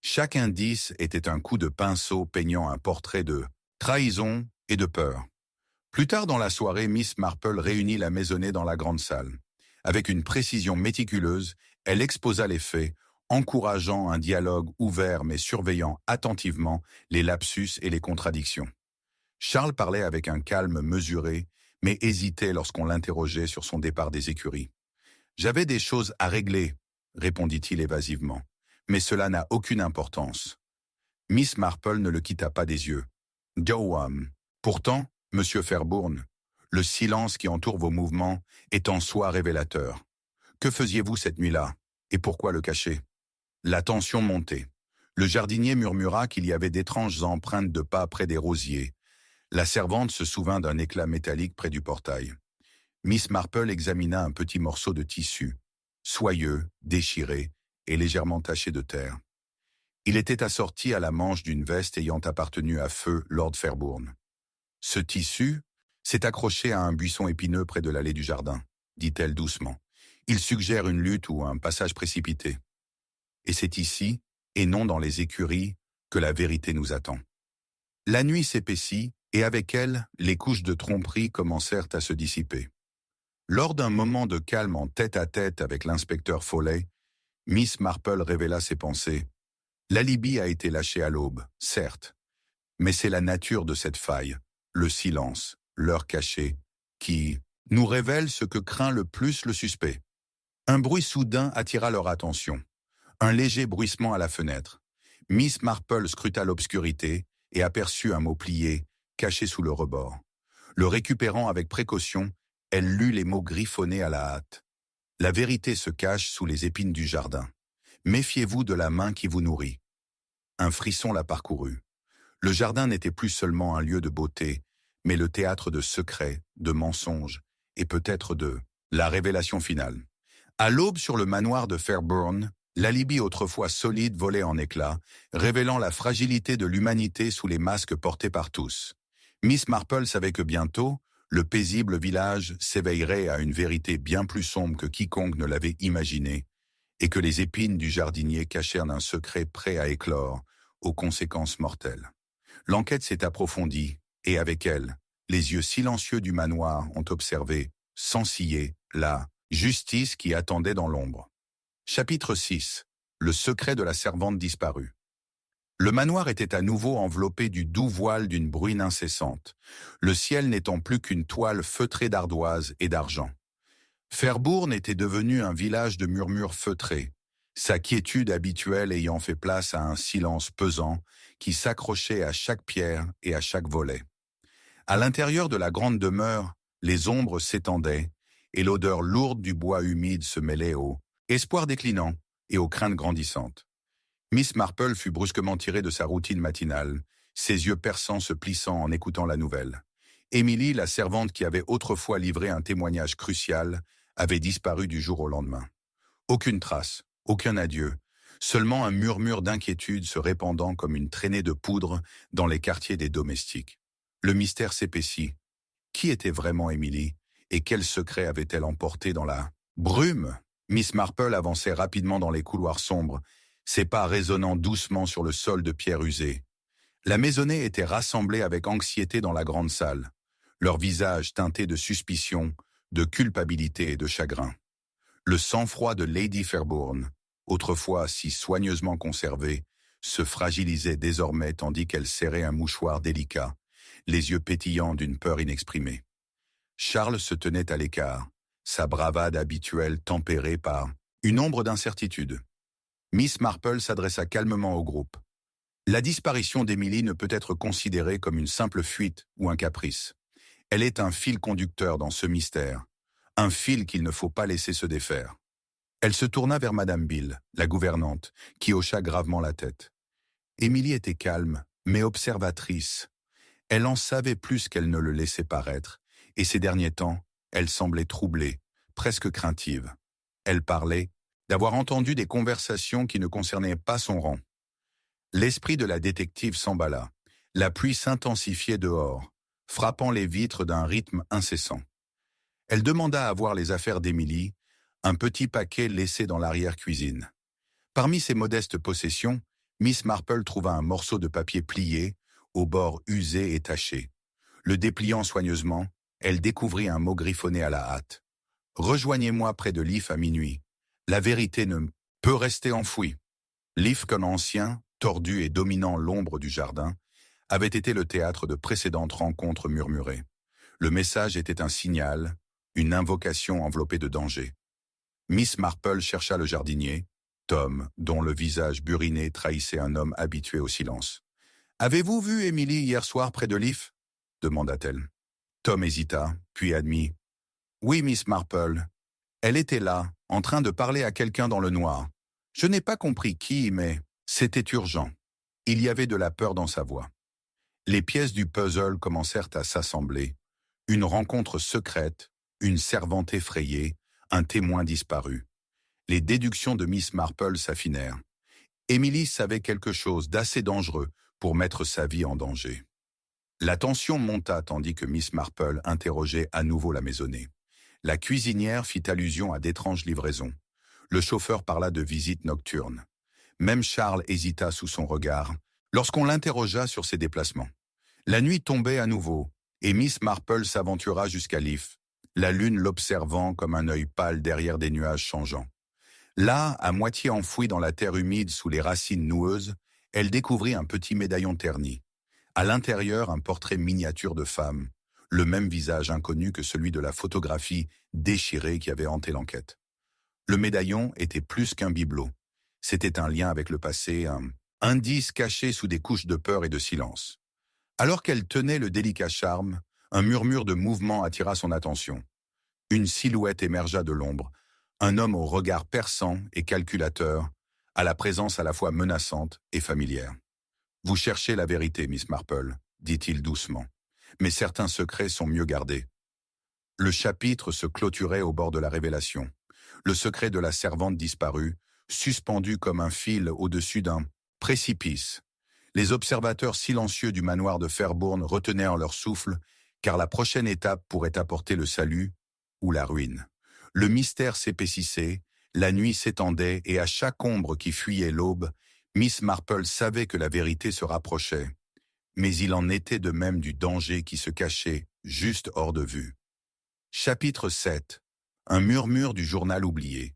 Chaque indice était un coup de pinceau peignant un portrait de trahison et de peur. Plus tard dans la soirée, Miss Marple réunit la maisonnée dans la grande salle. Avec une précision méticuleuse, elle exposa les faits, encourageant un dialogue ouvert mais surveillant attentivement les lapsus et les contradictions. Charles parlait avec un calme mesuré, mais hésitait lorsqu'on l'interrogeait sur son départ des écuries. « J'avais des choses à régler, » répondit-il évasivement, « mais cela n'a aucune importance. » Miss Marple ne le quitta pas des yeux. « Go on. Pourtant, monsieur Fairbourne, le silence qui entoure vos mouvements est en soi révélateur. Que faisiez-vous cette nuit-là, et pourquoi le cacher ?» La tension montait. Le jardinier murmura qu'il y avait d'étranges empreintes de pas près des rosiers. La servante se souvint d'un éclat métallique près du portail. Miss Marple examina un petit morceau de tissu, soyeux, déchiré et légèrement taché de terre. Il était assorti à la manche d'une veste ayant appartenu à feu Lord Fairbourne. « Ce tissu s'est accroché à un buisson épineux près de l'allée du jardin, » dit-elle doucement. « Il suggère une lutte ou un passage précipité. Et c'est ici, et non dans les écuries, que la vérité nous attend. » La nuit s'épaissit, et avec elle, les couches de tromperie commencèrent à se dissiper. Lors d'un moment de calme en tête-à-tête avec l'inspecteur Foley, Miss Marple révéla ses pensées. L'alibi a été lâché à l'aube, certes, mais c'est la nature de cette faille, le silence, l'heure cachée, qui nous révèle ce que craint le plus le suspect. Un bruit soudain attira leur attention, un léger bruissement à la fenêtre. Miss Marple scruta l'obscurité et aperçut un mot plié, caché sous le rebord. Le récupérant avec précaution, elle lut les mots griffonnés à la hâte. « La vérité se cache sous les épines du jardin. Méfiez-vous de la main qui vous nourrit. » Un frisson la parcourut. Le jardin n'était plus seulement un lieu de beauté, mais le théâtre de secrets, de mensonges et peut-être de La révélation finale. À l'aube sur le manoir de Fairburn, l'alibi autrefois solide volait en éclats, révélant la fragilité de l'humanité sous les masques portés par tous. Miss Marple savait que bientôt, le paisible village s'éveillerait à une vérité bien plus sombre que quiconque ne l'avait imaginé, et que les épines du jardinier cachèrent un secret prêt à éclore, aux conséquences mortelles. L'enquête s'est approfondie, et avec elle, les yeux silencieux du manoir ont observé, sans ciller, la justice qui attendait dans l'ombre. Chapitre 6. Le secret de la servante disparue. Le manoir était à nouveau enveloppé du doux voile d'une bruine incessante, le ciel n'étant plus qu'une toile feutrée d'ardoise et d'argent. Fairburn était devenu un village de murmures feutrés, sa quiétude habituelle ayant fait place à un silence pesant qui s'accrochait à chaque pierre et à chaque volet. À l'intérieur de la grande demeure, les ombres s'étendaient et l'odeur lourde du bois humide se mêlait aux espoirs déclinants et aux craintes grandissantes. Miss Marple fut brusquement tirée de sa routine matinale, ses yeux perçants se plissant en écoutant la nouvelle. Émilie, la servante qui avait autrefois livré un témoignage crucial, avait disparu du jour au lendemain. Aucune trace, aucun adieu, seulement un murmure d'inquiétude se répandant comme une traînée de poudre dans les quartiers des domestiques. Le mystère s'épaissit. Qui était vraiment Émilie, et quel secret avait-elle emporté dans la brume? Miss Marple avançait rapidement dans les couloirs sombres, ses pas résonnant doucement sur le sol de pierre usée. La maisonnée était rassemblée avec anxiété dans la grande salle, leurs visages teintés de suspicion, de culpabilité et de chagrin. Le sang-froid de Lady Fairburn, autrefois si soigneusement conservé, se fragilisait désormais tandis qu'elle serrait un mouchoir délicat, les yeux pétillants d'une peur inexprimée. Charles se tenait à l'écart, sa bravade habituelle tempérée par une ombre d'incertitude. Miss Marple s'adressa calmement au groupe. La disparition d'Émilie ne peut être considérée comme une simple fuite ou un caprice. Elle est un fil conducteur dans ce mystère, un fil qu'il ne faut pas laisser se défaire. Elle se tourna vers Madame Bill, la gouvernante, qui hocha gravement la tête. Émilie était calme, mais observatrice. Elle en savait plus qu'elle ne le laissait paraître, et ces derniers temps, elle semblait troublée, presque craintive. Elle parlait d'avoir entendu des conversations qui ne concernaient pas son rang. L'esprit de la détective s'emballa. La pluie s'intensifiait dehors, frappant les vitres d'un rythme incessant. Elle demanda à voir les affaires d'Émilie, un petit paquet laissé dans l'arrière-cuisine. Parmi ses modestes possessions, Miss Marple trouva un morceau de papier plié, aux bords usés et tachés. Le dépliant soigneusement, elle découvrit un mot griffonné à la hâte. « Rejoignez-moi près de l'IF à minuit. La vérité ne peut rester enfouie. » L'IF, qu'un ancien, tordu et dominant l'ombre du jardin, avait été le théâtre de précédentes rencontres murmurées. Le message était un signal, une invocation enveloppée de danger. Miss Marple chercha le jardinier, Tom, dont le visage buriné trahissait un homme habitué au silence. « Avez-vous vu Émilie hier soir près de l'IF » demanda-t-elle. Tom hésita, puis admit. « Oui, Miss Marple. Elle était là, en train de parler à quelqu'un dans le noir. Je n'ai pas compris qui, mais c'était urgent. » Il y avait de la peur dans sa voix. Les pièces du puzzle commencèrent à s'assembler. Une rencontre secrète, une servante effrayée, un témoin disparu. Les déductions de Miss Marple s'affinèrent. Émilie savait quelque chose d'assez dangereux pour mettre sa vie en danger. La tension monta tandis que Miss Marple interrogeait à nouveau la maisonnée. La cuisinière fit allusion à d'étranges livraisons. Le chauffeur parla de visites nocturnes. Même Charles hésita sous son regard lorsqu'on l'interrogea sur ses déplacements. La nuit tombait à nouveau, et Miss Marple s'aventura jusqu'à l'IF, la lune l'observant comme un œil pâle derrière des nuages changeants. Là, à moitié enfouie dans la terre humide sous les racines noueuses, elle découvrit un petit médaillon terni. À l'intérieur, un portrait miniature de femme, le même visage inconnu que celui de la photographie déchirée qui avait hanté l'enquête. Le médaillon était plus qu'un bibelot. C'était un lien avec le passé, un indice caché sous des couches de peur et de silence. Alors qu'elle tenait le délicat charme, un murmure de mouvement attira son attention. Une silhouette émergea de l'ombre, un homme au regard perçant et calculateur, à la présence à la fois menaçante et familière. « Vous cherchez la vérité, Miss Marple, dit-il doucement, mais certains secrets sont mieux gardés. » Le chapitre se clôturait au bord de la révélation. Le secret de la servante disparue, suspendu comme un fil au-dessus d'un précipice. Les observateurs silencieux du manoir de Fairbourne retenaient en leur souffle, car la prochaine étape pourrait apporter le salut ou la ruine. Le mystère s'épaississait, la nuit s'étendait et à chaque ombre qui fuyait l'aube, Miss Marple savait que la vérité se rapprochait. Mais il en était de même du danger qui se cachait juste hors de vue. Chapitre 7. Un murmure du journal oublié.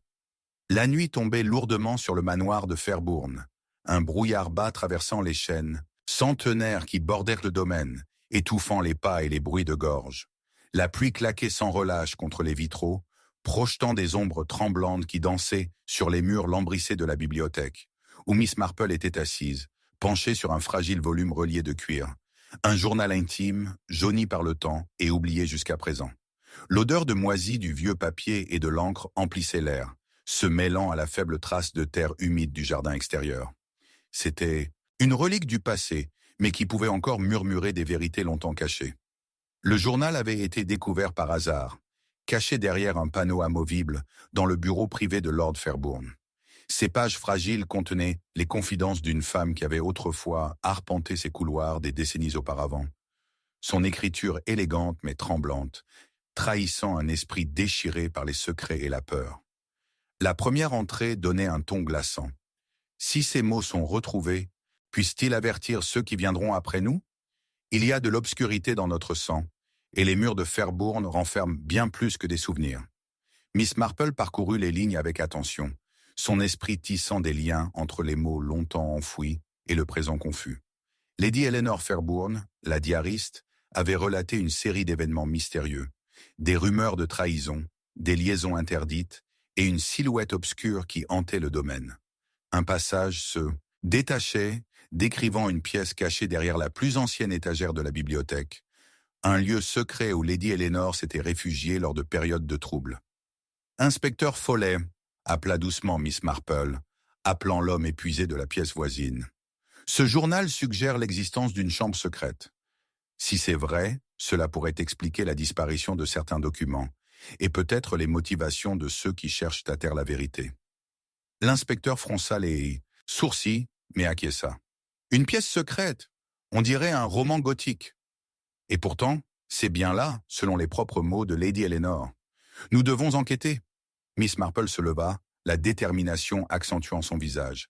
La nuit tombait lourdement sur le manoir de Fairbourne. Un brouillard bas traversant les chênes, centenaires qui bordèrent le domaine, étouffant les pas et les bruits de gorge. La pluie claquait sans relâche contre les vitraux, projetant des ombres tremblantes qui dansaient sur les murs lambrissés de la bibliothèque, où Miss Marple était assise, penchée sur un fragile volume relié de cuir. Un journal intime, jauni par le temps et oublié jusqu'à présent. L'odeur de moisi du vieux papier et de l'encre emplissait l'air, se mêlant à la faible trace de terre humide du jardin extérieur. C'était une relique du passé, mais qui pouvait encore murmurer des vérités longtemps cachées. Le journal avait été découvert par hasard, caché derrière un panneau amovible dans le bureau privé de Lord Fairbourne. Ces pages fragiles contenaient les confidences d'une femme qui avait autrefois arpenté ces couloirs des décennies auparavant. Son écriture élégante mais tremblante, trahissant un esprit déchiré par les secrets et la peur. La première entrée donnait un ton glaçant. Si ces mots sont retrouvés, puissent-ils avertir ceux qui viendront après nous? Il y a de l'obscurité dans notre sang, et les murs de Fairbourne renferment bien plus que des souvenirs. Miss Marple parcourut les lignes avec attention, son esprit tissant des liens entre les mots longtemps enfouis et le présent confus. Lady Eleanor Fairbourne, la diariste, avait relaté une série d'événements mystérieux, des rumeurs de trahison, des liaisons interdites et une silhouette obscure qui hantait le domaine. Un passage se détachait, décrivant une pièce cachée derrière la plus ancienne étagère de la bibliothèque, un lieu secret où Lady Eleanor s'était réfugiée lors de périodes de troubles. « Inspecteur Follet », appela doucement Miss Marple, appelant l'homme épuisé de la pièce voisine. « Ce journal suggère l'existence d'une chambre secrète. Si c'est vrai, cela pourrait expliquer la disparition de certains documents, et peut-être les motivations de ceux qui cherchent à taire la vérité. » L'inspecteur fronça les sourcils, mais acquiesça. « Une pièce secrète, on dirait un roman gothique. Et pourtant, c'est bien là, selon les propres mots de Lady Eleanor. Nous devons enquêter. » Miss Marple se leva, la détermination accentuant son visage.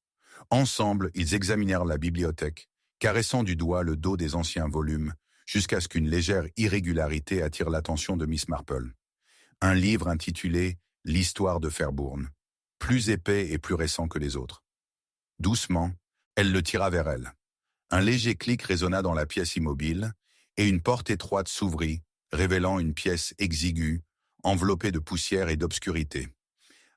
Ensemble, ils examinèrent la bibliothèque, caressant du doigt le dos des anciens volumes, jusqu'à ce qu'une légère irrégularité attire l'attention de Miss Marple. Un livre intitulé « L'histoire de Fairbourne », plus épais et plus récent que les autres. Doucement, elle le tira vers elle. Un léger clic résonna dans la pièce immobile, et une porte étroite s'ouvrit, révélant une pièce exiguë, enveloppée de poussière et d'obscurité.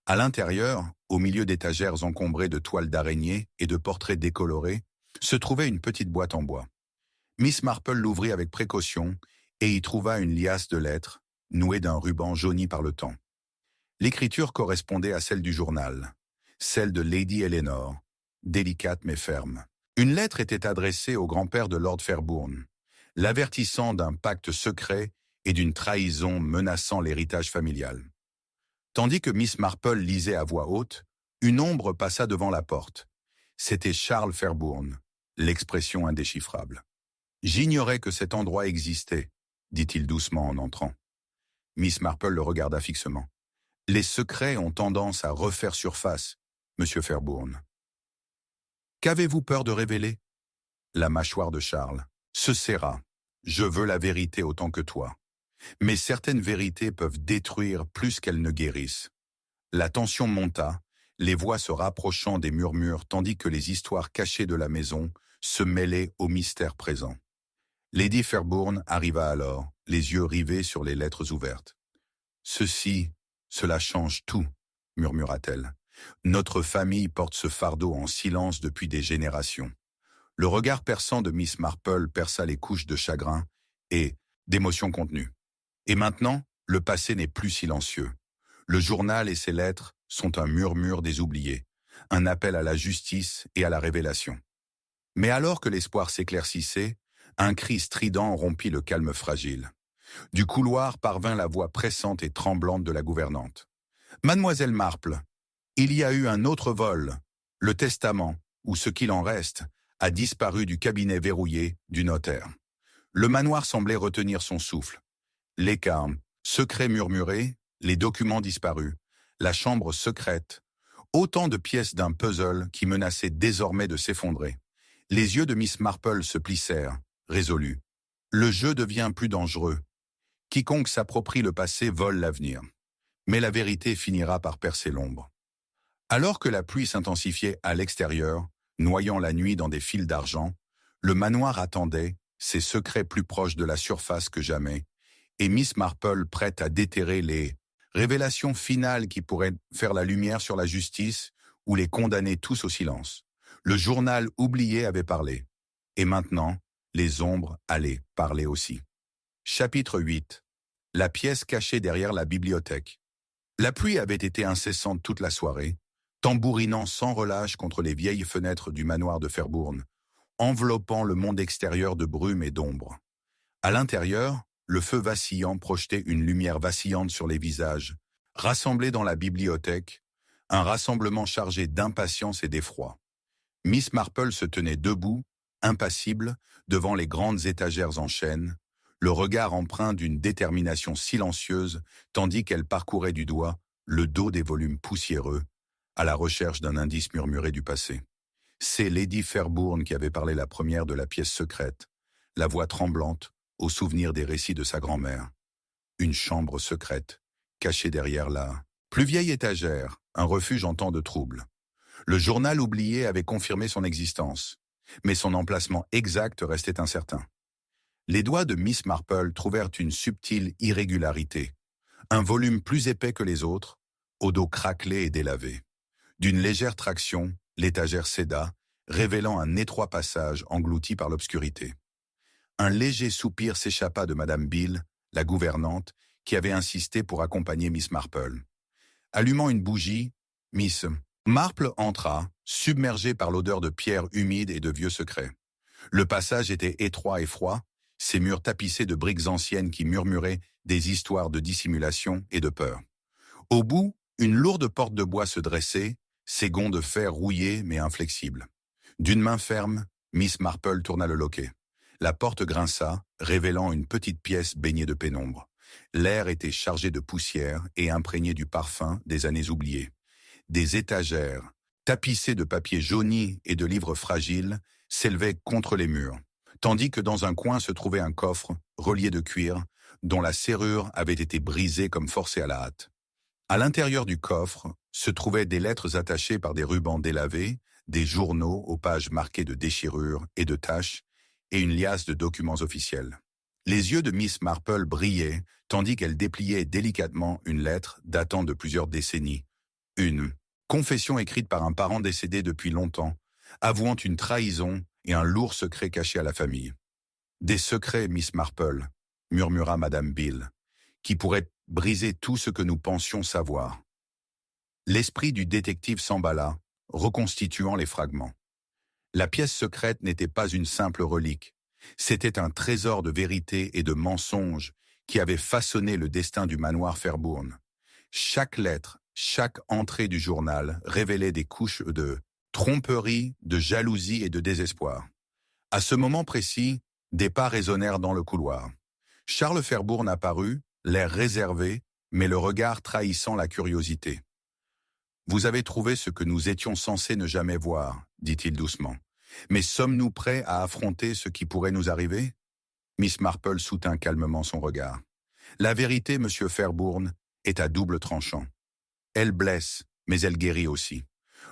À l'intérieur, au milieu d'étagères encombrées de toiles d'araignée et de portraits décolorés, se trouvait une petite boîte en bois. Miss Marple l'ouvrit avec précaution et y trouva une liasse de lettres, nouée d'un ruban jauni par le temps. L'écriture correspondait à celle du journal, celle de Lady Eleanor, délicate mais ferme. Une lettre était adressée au grand-père de Lord Fairbourne, l'avertissant d'un pacte secret et d'une trahison menaçant l'héritage familial. Tandis que Miss Marple lisait à voix haute, une ombre passa devant la porte. C'était Charles Fairbourne, l'expression indéchiffrable. « J'ignorais que cet endroit existait », dit-il doucement en entrant. Miss Marple le regarda fixement. « Les secrets ont tendance à refaire surface, Monsieur Fairbourne. »« Qu'avez-vous peur de révéler ?» La mâchoire de Charles se serra. « Je veux la vérité autant que toi. Mais certaines vérités peuvent détruire plus qu'elles ne guérissent. » La tension monta, les voix se rapprochant des murmures tandis que les histoires cachées de la maison se mêlaient aux mystères présents. Lady Fairbourne arriva alors, les yeux rivés sur les lettres ouvertes. « Cela change tout, » murmura-t-elle. « Notre famille porte ce fardeau en silence depuis des générations. » Le regard perçant de Miss Marple perça les couches de chagrin et d'émotion contenue. Et maintenant, le passé n'est plus silencieux. Le journal et ses lettres sont un murmure des oubliés, un appel à la justice et à la révélation. Mais alors que l'espoir s'éclaircissait, un cri strident rompit le calme fragile. Du couloir parvint la voix pressante et tremblante de la gouvernante. « Mademoiselle Marple, il y a eu un autre vol. Le testament, ou ce qu'il en reste, a disparu du cabinet verrouillé du notaire. » Le manoir semblait retenir son souffle. Les carmes, secrets murmurés, les documents disparus, la chambre secrète, autant de pièces d'un puzzle qui menaçait désormais de s'effondrer. Les yeux de Miss Marple se plissèrent, résolus. Le jeu devient plus dangereux. Quiconque s'approprie le passé vole l'avenir. Mais la vérité finira par percer l'ombre. Alors que la pluie s'intensifiait à l'extérieur, noyant la nuit dans des fils d'argent, le manoir attendait, ses secrets plus proches de la surface que jamais, et Miss Marple prête à déterrer les révélations finales qui pourraient faire la lumière sur la justice ou les condamner tous au silence. Le journal oublié avait parlé. Et maintenant, les ombres allaient parler aussi. Chapitre 8. La pièce cachée derrière la bibliothèque. La pluie avait été incessante toute la soirée, tambourinant sans relâche contre les vieilles fenêtres du manoir de Fairbourn, enveloppant le monde extérieur de brume et d'ombre. À l'intérieur, le feu vacillant projetait une lumière vacillante sur les visages, rassemblés dans la bibliothèque, un rassemblement chargé d'impatience et d'effroi. Miss Marple se tenait debout, impassible, devant les grandes étagères en chêne, le regard empreint d'une détermination silencieuse, tandis qu'elle parcourait du doigt le dos des volumes poussiéreux, à la recherche d'un indice murmuré du passé. C'est Lady Fairbourn qui avait parlé la première de la pièce secrète, la voix tremblante, au souvenir des récits de sa grand-mère. Une chambre secrète, cachée derrière la plus vieille étagère, un refuge en temps de trouble. Le journal oublié avait confirmé son existence, mais son emplacement exact restait incertain. Les doigts de Miss Marple trouvèrent une subtile irrégularité, un volume plus épais que les autres, au dos craquelé et délavé. D'une légère traction, l'étagère céda, révélant un étroit passage englouti par l'obscurité. Un léger soupir s'échappa de Madame Beale, la gouvernante, qui avait insisté pour accompagner Miss Marple. Allumant une bougie, Miss Marple entra, submergée par l'odeur de pierre humide et de vieux secrets. Le passage était étroit et froid, ses murs tapissés de briques anciennes qui murmuraient des histoires de dissimulation et de peur. Au bout, une lourde porte de bois se dressait, ses gonds de fer rouillés mais inflexibles. D'une main ferme, Miss Marple tourna le loquet. La porte grinça, révélant une petite pièce baignée de pénombre. L'air était chargé de poussière et imprégné du parfum des années oubliées. Des étagères, tapissées de papier jauni et de livres fragiles, s'élevaient contre les murs, tandis que dans un coin se trouvait un coffre, relié de cuir, dont la serrure avait été brisée comme forcée à la hâte. À l'intérieur du coffre se trouvaient des lettres attachées par des rubans délavés, des journaux aux pages marquées de déchirures et de taches, et une liasse de documents officiels. Les yeux de Miss Marple brillaient, tandis qu'elle dépliait délicatement une lettre datant de plusieurs décennies. Une confession écrite par un parent décédé depuis longtemps, avouant une trahison et un lourd secret caché à la famille. « Des secrets, Miss Marple », murmura Madame Beale, « qui pourraient briser tout ce que nous pensions savoir. » L'esprit du détective s'emballa, reconstituant les fragments. La pièce secrète n'était pas une simple relique. C'était un trésor de vérité et de mensonges qui avait façonné le destin du manoir Fairbourn. Chaque lettre, chaque entrée du journal révélait des couches de tromperie, de jalousie et de désespoir. À ce moment précis, des pas résonnèrent dans le couloir. Charles Fairbourn apparut, l'air réservé, mais le regard trahissant la curiosité. « Vous avez trouvé ce que nous étions censés ne jamais voir, » dit-il doucement. « Mais sommes-nous prêts à affronter ce qui pourrait nous arriver ?» Miss Marple soutint calmement son regard. « La vérité, monsieur Fairbourn, est à double tranchant. Elle blesse, mais elle guérit aussi.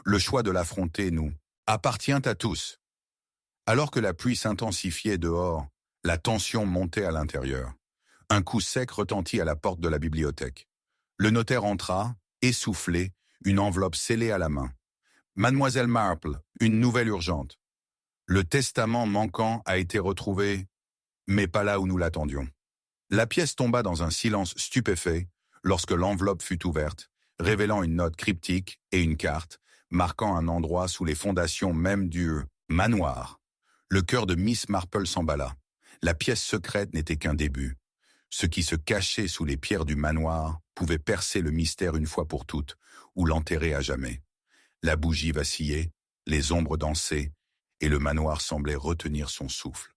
Le choix de l'affronter nous appartient à tous. » Alors que la pluie s'intensifiait dehors, la tension montait à l'intérieur. Un coup sec retentit à la porte de la bibliothèque. Le notaire entra, essoufflé, une enveloppe scellée à la main. « Mademoiselle Marple, une nouvelle urgente. Le testament manquant a été retrouvé, mais pas là où nous l'attendions. » La pièce tomba dans un silence stupéfait lorsque l'enveloppe fut ouverte, révélant une note cryptique et une carte, marquant un endroit sous les fondations même du manoir. Le cœur de Miss Marple s'emballa. La pièce secrète n'était qu'un début. Ce qui se cachait sous les pierres du manoir pouvait percer le mystère une fois pour toutes, ou l'enterrer à jamais. La bougie vacillait, les ombres dansaient, et le manoir semblait retenir son souffle.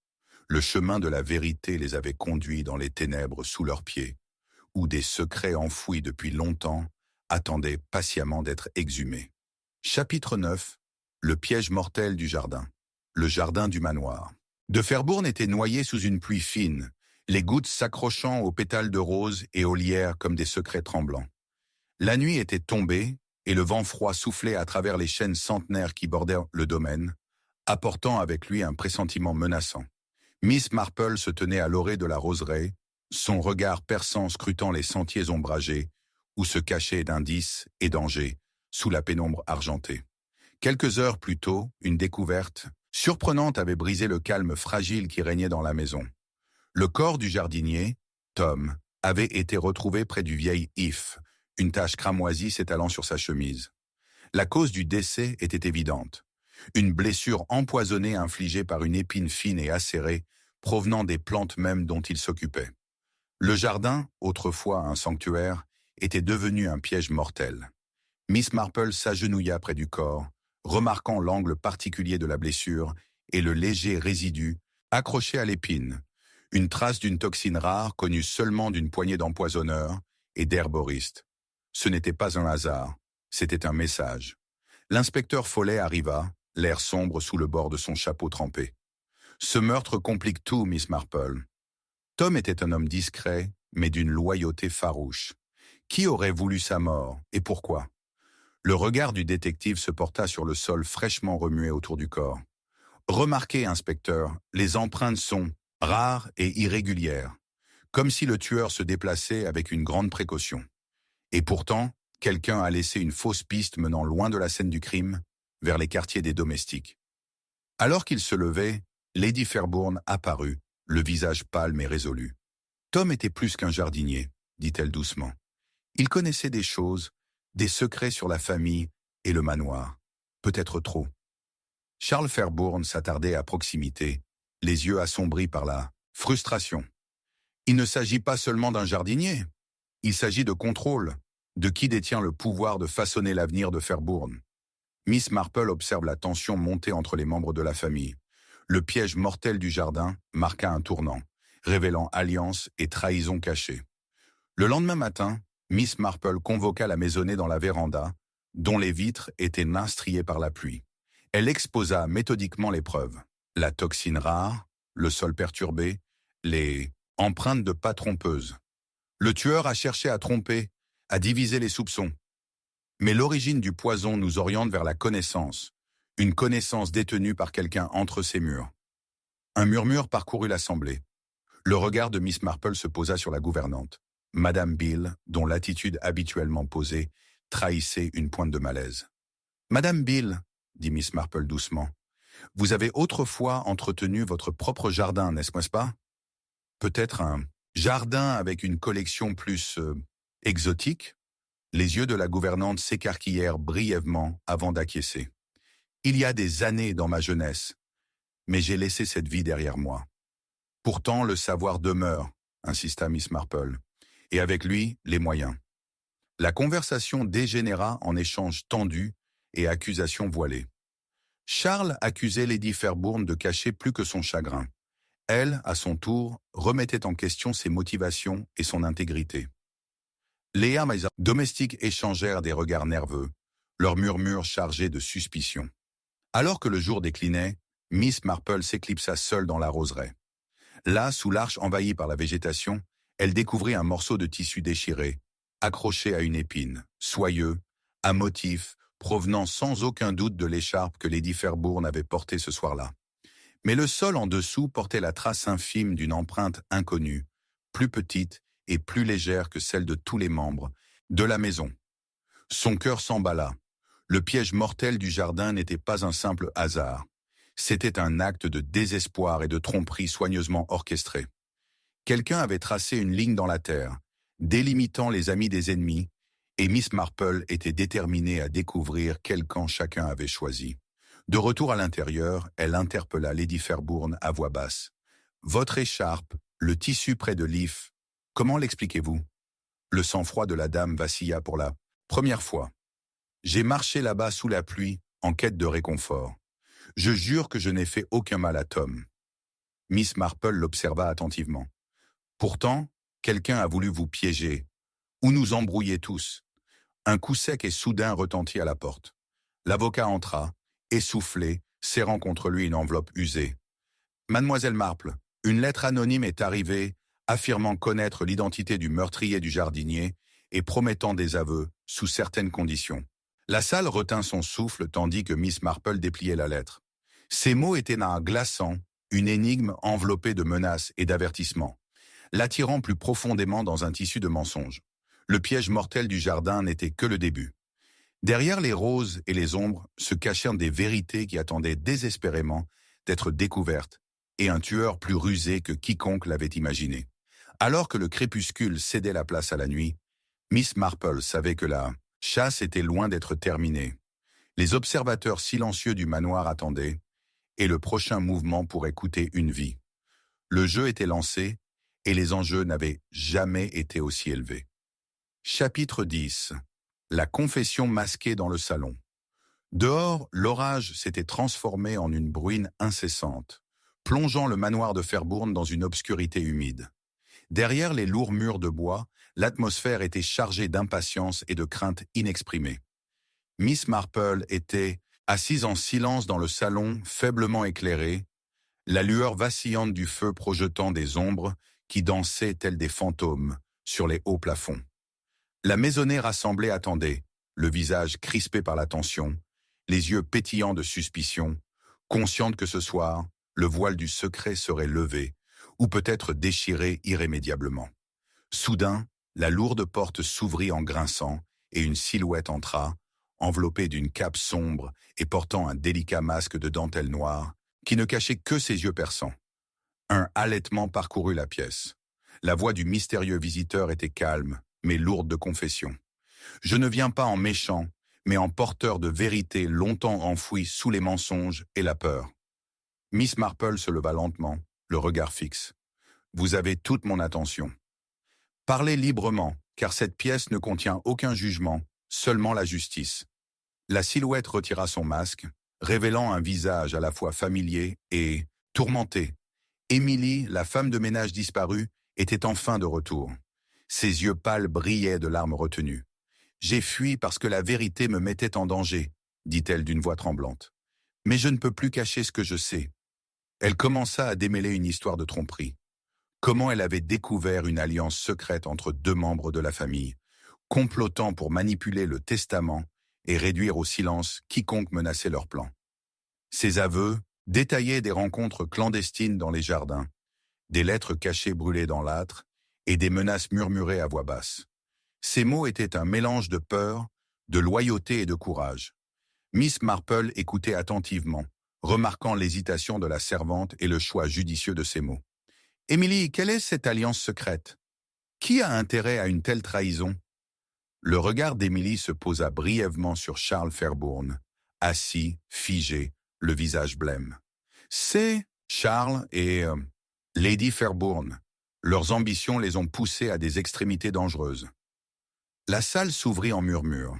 Le chemin de la vérité les avait conduits dans les ténèbres sous leurs pieds, où des secrets enfouis depuis longtemps attendaient patiemment d'être exhumés. Chapitre 9. Le piège mortel du jardin. Le jardin du manoir. De Fairbourn était noyé sous une pluie fine, les gouttes s'accrochant aux pétales de rose et aux lierres comme des secrets tremblants. La nuit était tombée, et le vent froid soufflait à travers les chênes centenaires qui bordaient le domaine, apportant avec lui un pressentiment menaçant. Miss Marple se tenait à l'orée de la roseraie, son regard perçant scrutant les sentiers ombragés, où se cachaient d'indices et dangers, sous la pénombre argentée. Quelques heures plus tôt, une découverte surprenante avait brisé le calme fragile qui régnait dans la maison. Le corps du jardinier, Tom, avait été retrouvé près du vieil If, une tache cramoisie s'étalant sur sa chemise. La cause du décès était évidente. Une blessure empoisonnée infligée par une épine fine et acérée, provenant des plantes mêmes dont il s'occupait. Le jardin, autrefois un sanctuaire, était devenu un piège mortel. Miss Marple s'agenouilla près du corps, remarquant l'angle particulier de la blessure et le léger résidu accroché à l'épine, une trace d'une toxine rare connue seulement d'une poignée d'empoisonneurs et d'herboristes. Ce n'était pas un hasard, c'était un message. L'inspecteur Follet arriva, l'air sombre sous le bord de son chapeau trempé. Ce meurtre complique tout, Miss Marple. Tom était un homme discret, mais d'une loyauté farouche. Qui aurait voulu sa mort, et pourquoi? Le regard du détective se porta sur le sol fraîchement remué autour du corps. Remarquez, inspecteur, les empreintes sont rares et irrégulières, comme si le tueur se déplaçait avec une grande précaution. Et pourtant, quelqu'un a laissé une fausse piste menant loin de la scène du crime, vers les quartiers des domestiques. Alors qu'il se levait, Lady Fairbourn apparut, le visage pâle et résolu. Tom était plus qu'un jardinier, dit-elle doucement. Il connaissait des choses, des secrets sur la famille et le manoir. Peut-être trop. Charles Fairbourn s'attardait à proximité, les yeux assombris par la frustration. Il ne s'agit pas seulement d'un jardinier. Il s'agit de contrôle, de qui détient le pouvoir de façonner l'avenir de Fairbourn. Miss Marple observe la tension monter entre les membres de la famille. Le piège mortel du jardin marqua un tournant, révélant alliance et trahison cachée. Le lendemain matin, Miss Marple convoqua la maisonnée dans la véranda, dont les vitres étaient nastriées par la pluie. Elle exposa méthodiquement les preuves. La toxine rare, le sol perturbé, les empreintes de pas trompeuses. Le tueur a cherché à tromper, à diviser les soupçons. Mais l'origine du poison nous oriente vers la connaissance, une connaissance détenue par quelqu'un entre ses murs. Un murmure parcourut l'assemblée. Le regard de Miss Marple se posa sur la gouvernante. Madame Beale, dont l'attitude habituellement posée, trahissait une pointe de malaise. « Madame Beale, dit Miss Marple doucement, vous avez autrefois entretenu votre propre jardin, n'est-ce pas? Peut-être un jardin avec une collection plus exotique ?» Les yeux de la gouvernante s'écarquillèrent brièvement avant d'acquiescer. « Il y a des années dans ma jeunesse, mais j'ai laissé cette vie derrière moi. Pourtant, le savoir demeure, insista Miss Marple, et avec lui, les moyens. » La conversation dégénéra en échanges tendus et accusations voilées. Charles accusait Lady Fairbourn de cacher plus que son chagrin. Elle, à son tour, remettait en question ses motivations et son intégrité. Les domestiques échangèrent des regards nerveux, leurs murmures chargés de suspicion. Alors que le jour déclinait, Miss Marple s'éclipsa seule dans la roseraie. Là, sous l'arche envahie par la végétation, elle découvrit un morceau de tissu déchiré, accroché à une épine, soyeux, à motif, provenant sans aucun doute de l'écharpe que Lady Fairbourn avait portée ce soir-là. Mais le sol en dessous portait la trace infime d'une empreinte inconnue, plus petite et plus légère que celle de tous les membres de la maison. Son cœur s'emballa. Le piège mortel du jardin n'était pas un simple hasard. C'était un acte de désespoir et de tromperie soigneusement orchestré. Quelqu'un avait tracé une ligne dans la terre, délimitant les amis des ennemis, et Miss Marple était déterminée à découvrir quel camp chacun avait choisi. De retour à l'intérieur, elle interpella Lady Fairbourn à voix basse. « Votre écharpe, le tissu près de l'if, Comment l'expliquez-vous? Le sang-froid de la dame vacilla pour la première fois. J'ai marché là-bas sous la pluie, en quête de réconfort. Je jure que je n'ai fait aucun mal à Tom. Miss Marple l'observa attentivement. Pourtant, quelqu'un a voulu vous piéger, ou nous embrouiller tous. Un coup sec et soudain retentit à la porte. L'avocat entra, essoufflé, serrant contre lui une enveloppe usée. Mademoiselle Marple, une lettre anonyme est arrivée, affirmant connaître l'identité du meurtrier du jardinier et promettant des aveux, sous certaines conditions. La salle retint son souffle tandis que Miss Marple dépliait la lettre. Ces mots étaient d'un glaçant, une énigme enveloppée de menaces et d'avertissements, l'attirant plus profondément dans un tissu de mensonges. Le piège mortel du jardin n'était que le début. Derrière les roses et les ombres se cachèrent des vérités qui attendaient désespérément d'être découvertes, et un tueur plus rusé que quiconque l'avait imaginé. Alors que le crépuscule cédait la place à la nuit, Miss Marple savait que la chasse était loin d'être terminée. Les observateurs silencieux du manoir attendaient, et le prochain mouvement pourrait coûter une vie. Le jeu était lancé, et les enjeux n'avaient jamais été aussi élevés. Chapitre 10. La confession masquée dans le salon. Dehors, l'orage s'était transformé en une bruine incessante, plongeant le manoir de Fairbourne dans une obscurité humide. Derrière les lourds murs de bois, l'atmosphère était chargée d'impatience et de crainte inexprimées. Miss Marple était assise en silence dans le salon, faiblement éclairé, la lueur vacillante du feu projetant des ombres qui dansaient telles des fantômes sur les hauts plafonds. La maisonnée rassemblée attendait, le visage crispé par la tension, les yeux pétillants de suspicion, consciente que ce soir, le voile du secret serait levé, ou peut-être déchiré irrémédiablement. Soudain, la lourde porte s'ouvrit en grinçant, et une silhouette entra, enveloppée d'une cape sombre et portant un délicat masque de dentelle noire, qui ne cachait que ses yeux perçants. Un halètement parcourut la pièce. La voix du mystérieux visiteur était calme, mais lourde de confession. « Je ne viens pas en méchant, mais en porteur de vérités longtemps enfouies sous les mensonges et la peur. » Miss Marple se leva lentement, le regard fixe. « Vous avez toute mon attention. Parlez librement, car cette pièce ne contient aucun jugement, seulement la justice. » La silhouette retira son masque, révélant un visage à la fois familier et tourmenté. Émilie, la femme de ménage disparue, était enfin de retour. Ses yeux pâles brillaient de larmes retenues. « J'ai fui parce que la vérité me mettait en danger, » dit-elle d'une voix tremblante. « Mais je ne peux plus cacher ce que je sais. » Elle commença à démêler une histoire de tromperie. Comment elle avait découvert une alliance secrète entre deux membres de la famille, complotant pour manipuler le testament et réduire au silence quiconque menaçait leur plan. Ses aveux détaillaient des rencontres clandestines dans les jardins, des lettres cachées brûlées dans l'âtre et des menaces murmurées à voix basse. Ces mots étaient un mélange de peur, de loyauté et de courage. Miss Marple écoutait attentivement, remarquant l'hésitation de la servante et le choix judicieux de ses mots. « Émilie, quelle est cette alliance secrète? Qui a intérêt à une telle trahison ?» Le regard d'Émilie se posa brièvement sur Charles Fairbourne, assis, figé, le visage blême. « C'est Charles et Lady Fairbourne. Leurs ambitions les ont poussés à des extrémités dangereuses. » La salle s'ouvrit en murmures.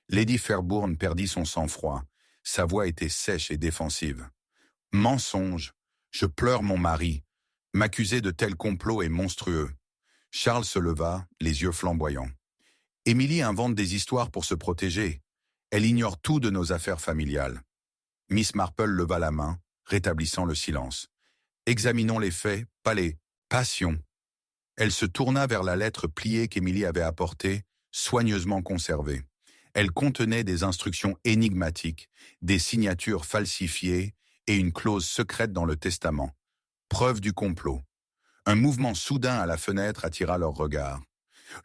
Lady Fairbourne perdit son sang-froid. Sa voix était sèche et défensive. « Mensonge. Je pleure mon mari. M'accuser de tel complot est monstrueux. » Charles se leva, les yeux flamboyants. « Émilie invente des histoires pour se protéger. Elle ignore tout de nos affaires familiales. » Miss Marple leva la main, rétablissant le silence. « Examinons les faits, pas les passions. » Elle se tourna vers la lettre pliée qu'Émilie avait apportée, soigneusement conservée. Elle contenait des instructions énigmatiques, des signatures falsifiées et une clause secrète dans le testament. Preuve du complot. Un mouvement soudain à la fenêtre attira leur regard.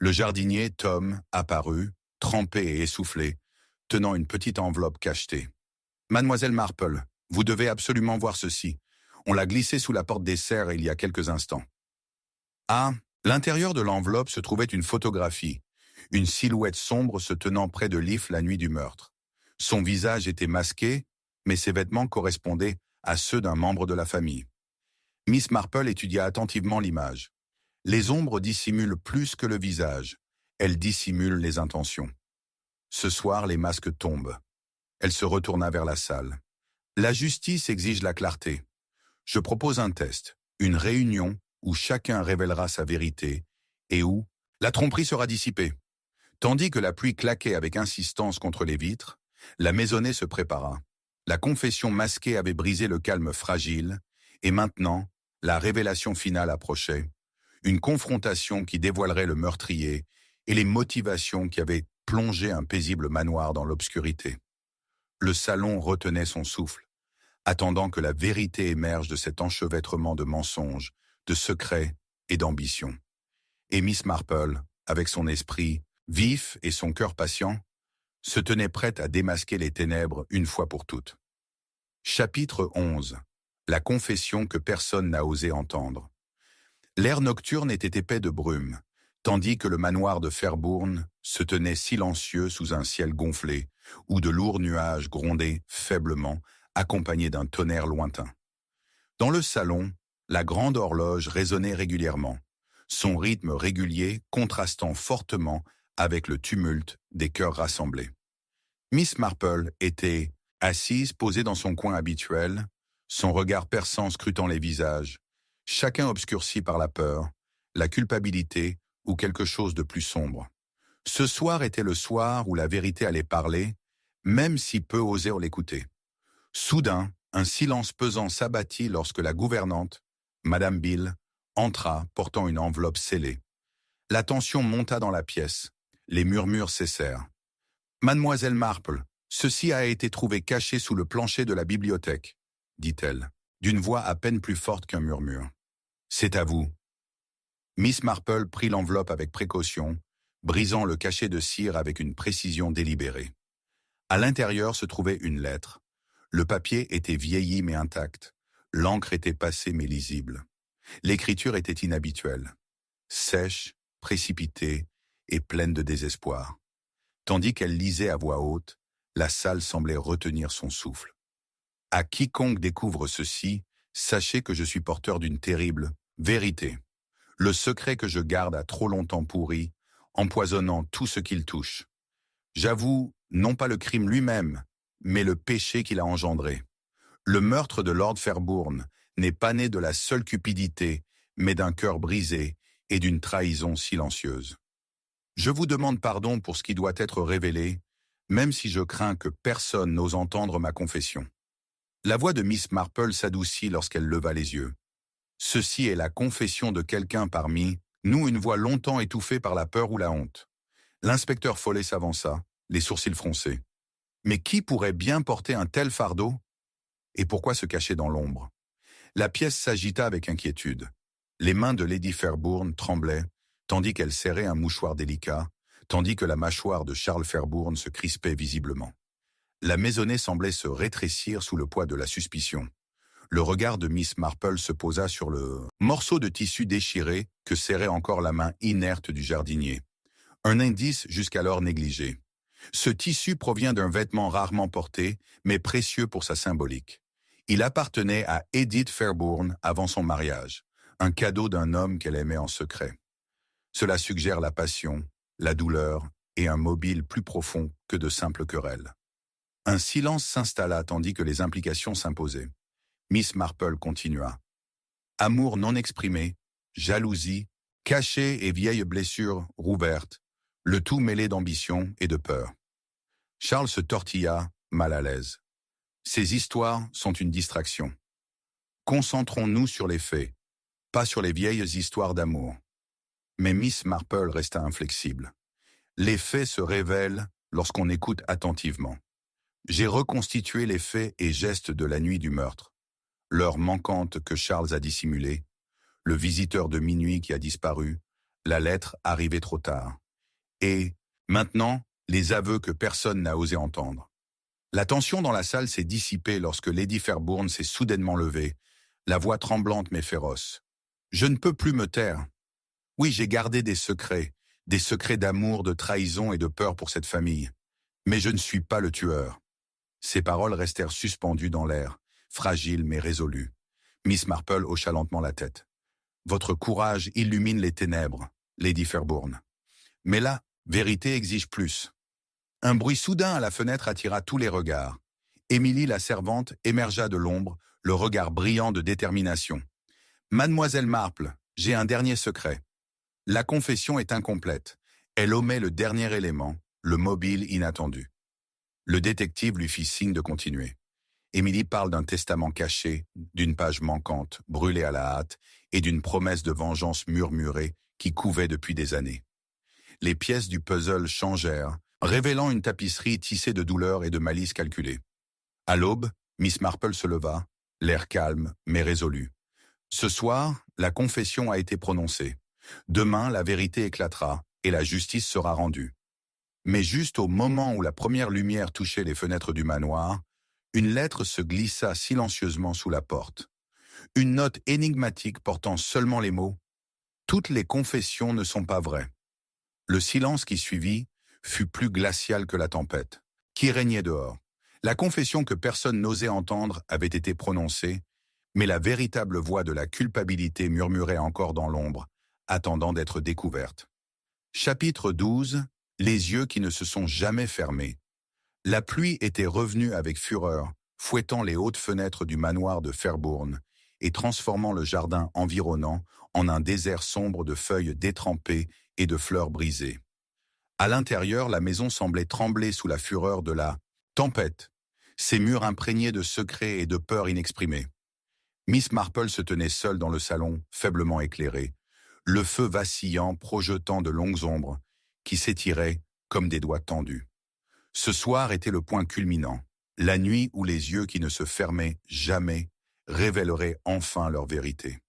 Le jardinier, Tom, apparut, trempé et essoufflé, tenant une petite enveloppe cachetée. « Mademoiselle Marple, vous devez absolument voir ceci. On l'a glissé sous la porte des serres il y a quelques instants. » À l'intérieur de l'enveloppe se trouvait une photographie, une silhouette sombre se tenant près de Leaf la nuit du meurtre. Son visage était masqué, mais ses vêtements correspondaient à ceux d'un membre de la famille. Miss Marple étudia attentivement l'image. Les ombres dissimulent plus que le visage. Elles dissimulent les intentions. Ce soir, les masques tombent. Elle se retourna vers la salle. La justice exige la clarté. Je propose un test, une réunion où chacun révélera sa vérité et où la tromperie sera dissipée. Tandis que la pluie claquait avec insistance contre les vitres, la maisonnée se prépara. La confession masquée avait brisé le calme fragile, et maintenant, la révélation finale approchait. Une confrontation qui dévoilerait le meurtrier et les motivations qui avaient plongé un paisible manoir dans l'obscurité. Le salon retenait son souffle, attendant que la vérité émerge de cet enchevêtrement de mensonges, de secrets et d'ambitions. Et Miss Marple, avec son esprit vif et son cœur patient, se tenait prête à démasquer les ténèbres une fois pour toutes. Chapitre 11. La confession que personne n'a osé entendre. L'air nocturne était épais de brume, tandis que le manoir de Fairbourne se tenait silencieux sous un ciel gonflé, où de lourds nuages grondaient faiblement, accompagnés d'un tonnerre lointain. Dans le salon, la grande horloge résonnait régulièrement, son rythme régulier contrastant fortement avec le tumulte des cœurs rassemblés. Miss Marple était assise, posée dans son coin habituel, son regard perçant scrutant les visages, chacun obscurci par la peur, la culpabilité ou quelque chose de plus sombre. Ce soir était le soir où la vérité allait parler, même si peu osèrent l'écouter. Soudain, un silence pesant s'abattit lorsque la gouvernante, Madame Bill, entra portant une enveloppe scellée. La tension monta dans la pièce. Les murmures cessèrent. « Mademoiselle Marple, ceci a été trouvé caché sous le plancher de la bibliothèque, » dit-elle, d'une voix à peine plus forte qu'un murmure. « C'est à vous. » Miss Marple prit l'enveloppe avec précaution, brisant le cachet de cire avec une précision délibérée. À l'intérieur se trouvait une lettre. Le papier était vieilli mais intact. L'encre était passée mais lisible. L'écriture était inhabituelle, sèche, précipitée et pleine de désespoir. Tandis qu'elle lisait à voix haute, la salle semblait retenir son souffle. « À quiconque découvre ceci, sachez que je suis porteur d'une terrible vérité. Le secret que je garde a trop longtemps pourri, empoisonnant tout ce qu'il touche. J'avoue, non pas le crime lui-même, mais le péché qu'il a engendré. Le meurtre de Lord Fairbourne n'est pas né de la seule cupidité, mais d'un cœur brisé et d'une trahison silencieuse. Je vous demande pardon pour ce qui doit être révélé, même si je crains que personne n'ose entendre ma confession. » La voix de Miss Marple s'adoucit lorsqu'elle leva les yeux. « Ceci est la confession de quelqu'un parmi nous, une voix longtemps étouffée par la peur ou la honte. » L'inspecteur Follet s'avança, les sourcils froncés. « Mais qui pourrait bien porter un tel fardeau? Et pourquoi se cacher dans l'ombre ?» La pièce s'agita avec inquiétude. Les mains de Lady Fairbourne tremblaient, tandis qu'elle serrait un mouchoir délicat, tandis que la mâchoire de Charles Fairbourne se crispait visiblement. La maisonnée semblait se rétrécir sous le poids de la suspicion. Le regard de Miss Marple se posa sur le morceau de tissu déchiré que serrait encore la main inerte du jardinier. Un indice jusqu'alors négligé. Ce tissu provient d'un vêtement rarement porté, mais précieux pour sa symbolique. Il appartenait à Edith Fairbourne avant son mariage, un cadeau d'un homme qu'elle aimait en secret. Cela suggère la passion, la douleur et un mobile plus profond que de simples querelles. Un silence s'installa tandis que les implications s'imposaient. Miss Marple continua. Amour non exprimé, jalousie, cachets et vieilles blessures rouvertes, le tout mêlé d'ambition et de peur. Charles se tortilla, mal à l'aise. Ces histoires sont une distraction. Concentrons-nous sur les faits, pas sur les vieilles histoires d'amour. Mais Miss Marple resta inflexible. Les faits se révèlent lorsqu'on écoute attentivement. J'ai reconstitué les faits et gestes de la nuit du meurtre. L'heure manquante que Charles a dissimulée, le visiteur de minuit qui a disparu, la lettre arrivée trop tard. Et, maintenant, les aveux que personne n'a osé entendre. La tension dans la salle s'est dissipée lorsque Lady Fairbourne s'est soudainement levée, la voix tremblante mais féroce. « Je ne peux plus me taire. Oui, j'ai gardé des secrets d'amour, de trahison et de peur pour cette famille. Mais je ne suis pas le tueur. » Ces paroles restèrent suspendues dans l'air, fragiles mais résolues. Miss Marple hocha lentement la tête. « votre courage illumine les ténèbres, Lady Fairbourne. Mais la vérité exige plus. Un bruit soudain à la fenêtre attira tous les regards. Émilie, la servante, émergea de l'ombre, le regard brillant de détermination. « Mademoiselle Marple, j'ai un dernier secret. La confession est incomplète. Elle omet le dernier élément, le mobile inattendu. » Le détective lui fit signe de continuer. Émilie parle d'un testament caché, d'une page manquante, brûlée à la hâte, et d'une promesse de vengeance murmurée qui couvait depuis des années. Les pièces du puzzle changèrent, révélant une tapisserie tissée de douleur et de malice calculée. À l'aube, Miss Marple se leva, l'air calme mais résolu. Ce soir, la confession a été prononcée. Demain, la vérité éclatera et la justice sera rendue. Mais juste au moment où la première lumière touchait les fenêtres du manoir, une lettre se glissa silencieusement sous la porte. Une note énigmatique portant seulement les mots « Toutes les confessions ne sont pas vraies ». Le silence qui suivit fut plus glacial que la tempête, qui régnait dehors. La confession que personne n'osait entendre avait été prononcée, mais la véritable voix de la culpabilité murmurait encore dans l'ombre, attendant d'être découverte. Chapitre 12. Les yeux qui ne se sont jamais fermés. La pluie était revenue avec fureur, fouettant les hautes fenêtres du manoir de Fairbourne et transformant le jardin environnant en un désert sombre de feuilles détrempées et de fleurs brisées. À l'intérieur, la maison semblait trembler sous la fureur de la tempête, ses murs imprégnés de secrets et de peurs inexprimées. Miss Marple se tenait seule dans le salon, faiblement éclairé, le feu vacillant projetant de longues ombres qui s'étiraient comme des doigts tendus. Ce soir était le point culminant, la nuit où les yeux qui ne se fermaient jamais révéleraient enfin leur vérité.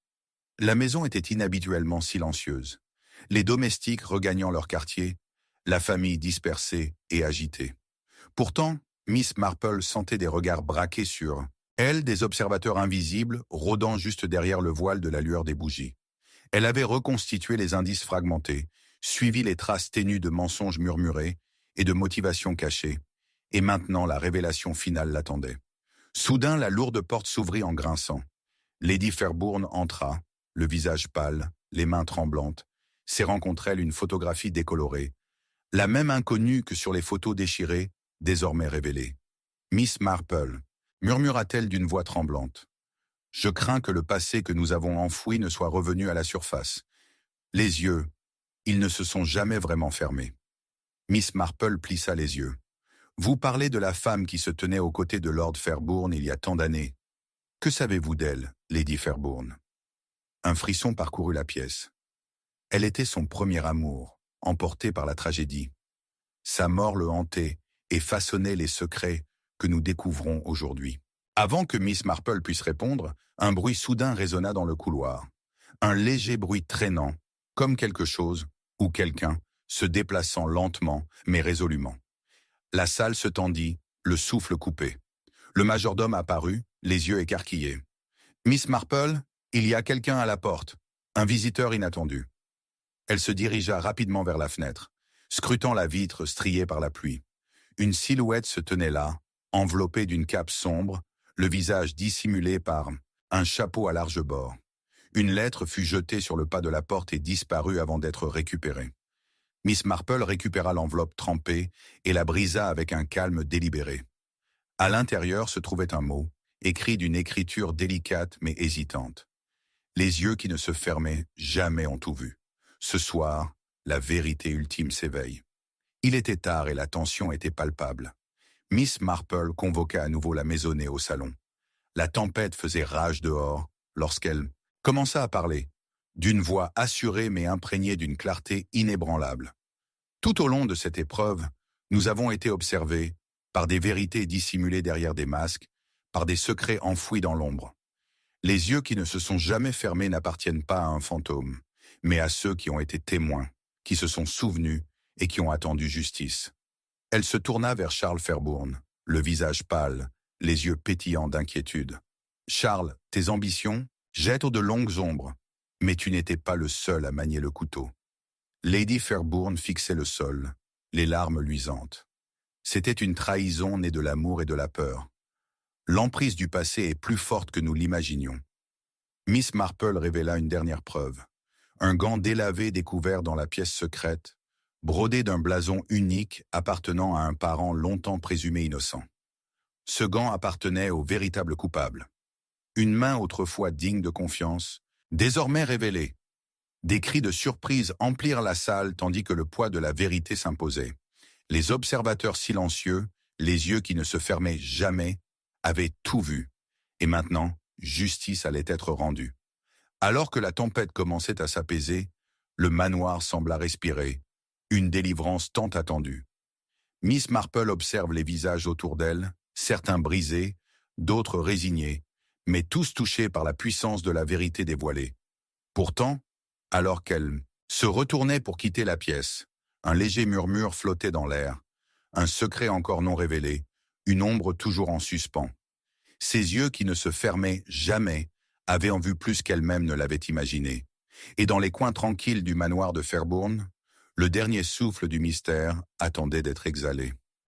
La maison était inhabituellement silencieuse, les domestiques regagnant leur quartier, la famille dispersée et agitée. Pourtant, Miss Marple sentait des regards braqués sur elle, des observateurs invisibles rôdant juste derrière le voile de la lueur des bougies. Elle avait reconstitué les indices fragmentés, suivi les traces ténues de mensonges murmurés et de motivations cachées, et maintenant la révélation finale l'attendait. Soudain, la lourde porte s'ouvrit en grinçant. Lady Fairbourne entra, le visage pâle, les mains tremblantes, serrant contre elle une photographie décolorée, la même inconnue que sur les photos déchirées, désormais révélée. « Miss Marple », murmura-t-elle d'une voix tremblante. « Je crains que le passé que nous avons enfoui ne soit revenu à la surface. Les yeux, ils ne se sont jamais vraiment fermés. » Miss Marple plissa les yeux. « Vous parlez de la femme qui se tenait aux côtés de Lord Fairbourne il y a tant d'années. Que savez-vous d'elle, Lady Fairbourne ?» Un frisson parcourut la pièce. Elle était son premier amour, emporté par la tragédie. Sa mort le hantait et façonnait les secrets que nous découvrons aujourd'hui. Avant que Miss Marple puisse répondre, un bruit soudain résonna dans le couloir. Un léger bruit traînant, comme quelque chose, ou quelqu'un, se déplaçant lentement mais résolument. La salle se tendit, le souffle coupé. Le majordome apparut, les yeux écarquillés. « Miss Marple, il y a quelqu'un à la porte, un visiteur inattendu. » Elle se dirigea rapidement vers la fenêtre, scrutant la vitre striée par la pluie. Une silhouette se tenait là, enveloppée d'une cape sombre, le visage dissimulé par un chapeau à large bord. Une lettre fut jetée sur le pas de la porte et disparut avant d'être récupérée. Miss Marple récupéra l'enveloppe trempée et la brisa avec un calme délibéré. À l'intérieur se trouvait un mot, écrit d'une écriture délicate mais hésitante. Les yeux qui ne se fermaient jamais ont tout vu. Ce soir, la vérité ultime s'éveille. Il était tard et la tension était palpable. Miss Marple convoqua à nouveau la maisonnée au salon. La tempête faisait rage dehors lorsqu'elle commença à parler, d'une voix assurée mais imprégnée d'une clarté inébranlable. Tout au long de cette épreuve, nous avons été observés par des vérités dissimulées derrière des masques, par des secrets enfouis dans l'ombre. Les yeux qui ne se sont jamais fermés n'appartiennent pas à un fantôme, mais à ceux qui ont été témoins, qui se sont souvenus et qui ont attendu justice. Elle se tourna vers Charles Fairbourne, le visage pâle, les yeux pétillants d'inquiétude. « Charles, tes ambitions jettent de longues ombres, mais tu n'étais pas le seul à manier le couteau. » Lady Fairbourne fixait le sol, les larmes luisantes. C'était une trahison née de l'amour et de la peur. L'emprise du passé est plus forte que nous l'imaginions. Miss Marple révéla une dernière preuve. Un gant délavé découvert dans la pièce secrète, brodé d'un blason unique appartenant à un parent longtemps présumé innocent. Ce gant appartenait au véritable coupable. Une main autrefois digne de confiance, désormais révélée. Des cris de surprise emplirent la salle tandis que le poids de la vérité s'imposait. Les observateurs silencieux, les yeux qui ne se fermaient jamais, avaient tout vu. Et maintenant, justice allait être rendue. Alors que la tempête commençait à s'apaiser, le manoir sembla respirer, une délivrance tant attendue. Miss Marple observe les visages autour d'elle, certains brisés, d'autres résignés, mais tous touchés par la puissance de la vérité dévoilée. Pourtant, alors qu'elle se retournait pour quitter la pièce, un léger murmure flottait dans l'air, un secret encore non révélé, une ombre toujours en suspens. Ses yeux qui ne se fermaient jamais avaient en vue plus qu'elle-même ne l'avait imaginé. Et dans les coins tranquilles du manoir de Fairbourne, le dernier souffle du mystère attendait d'être exhalé.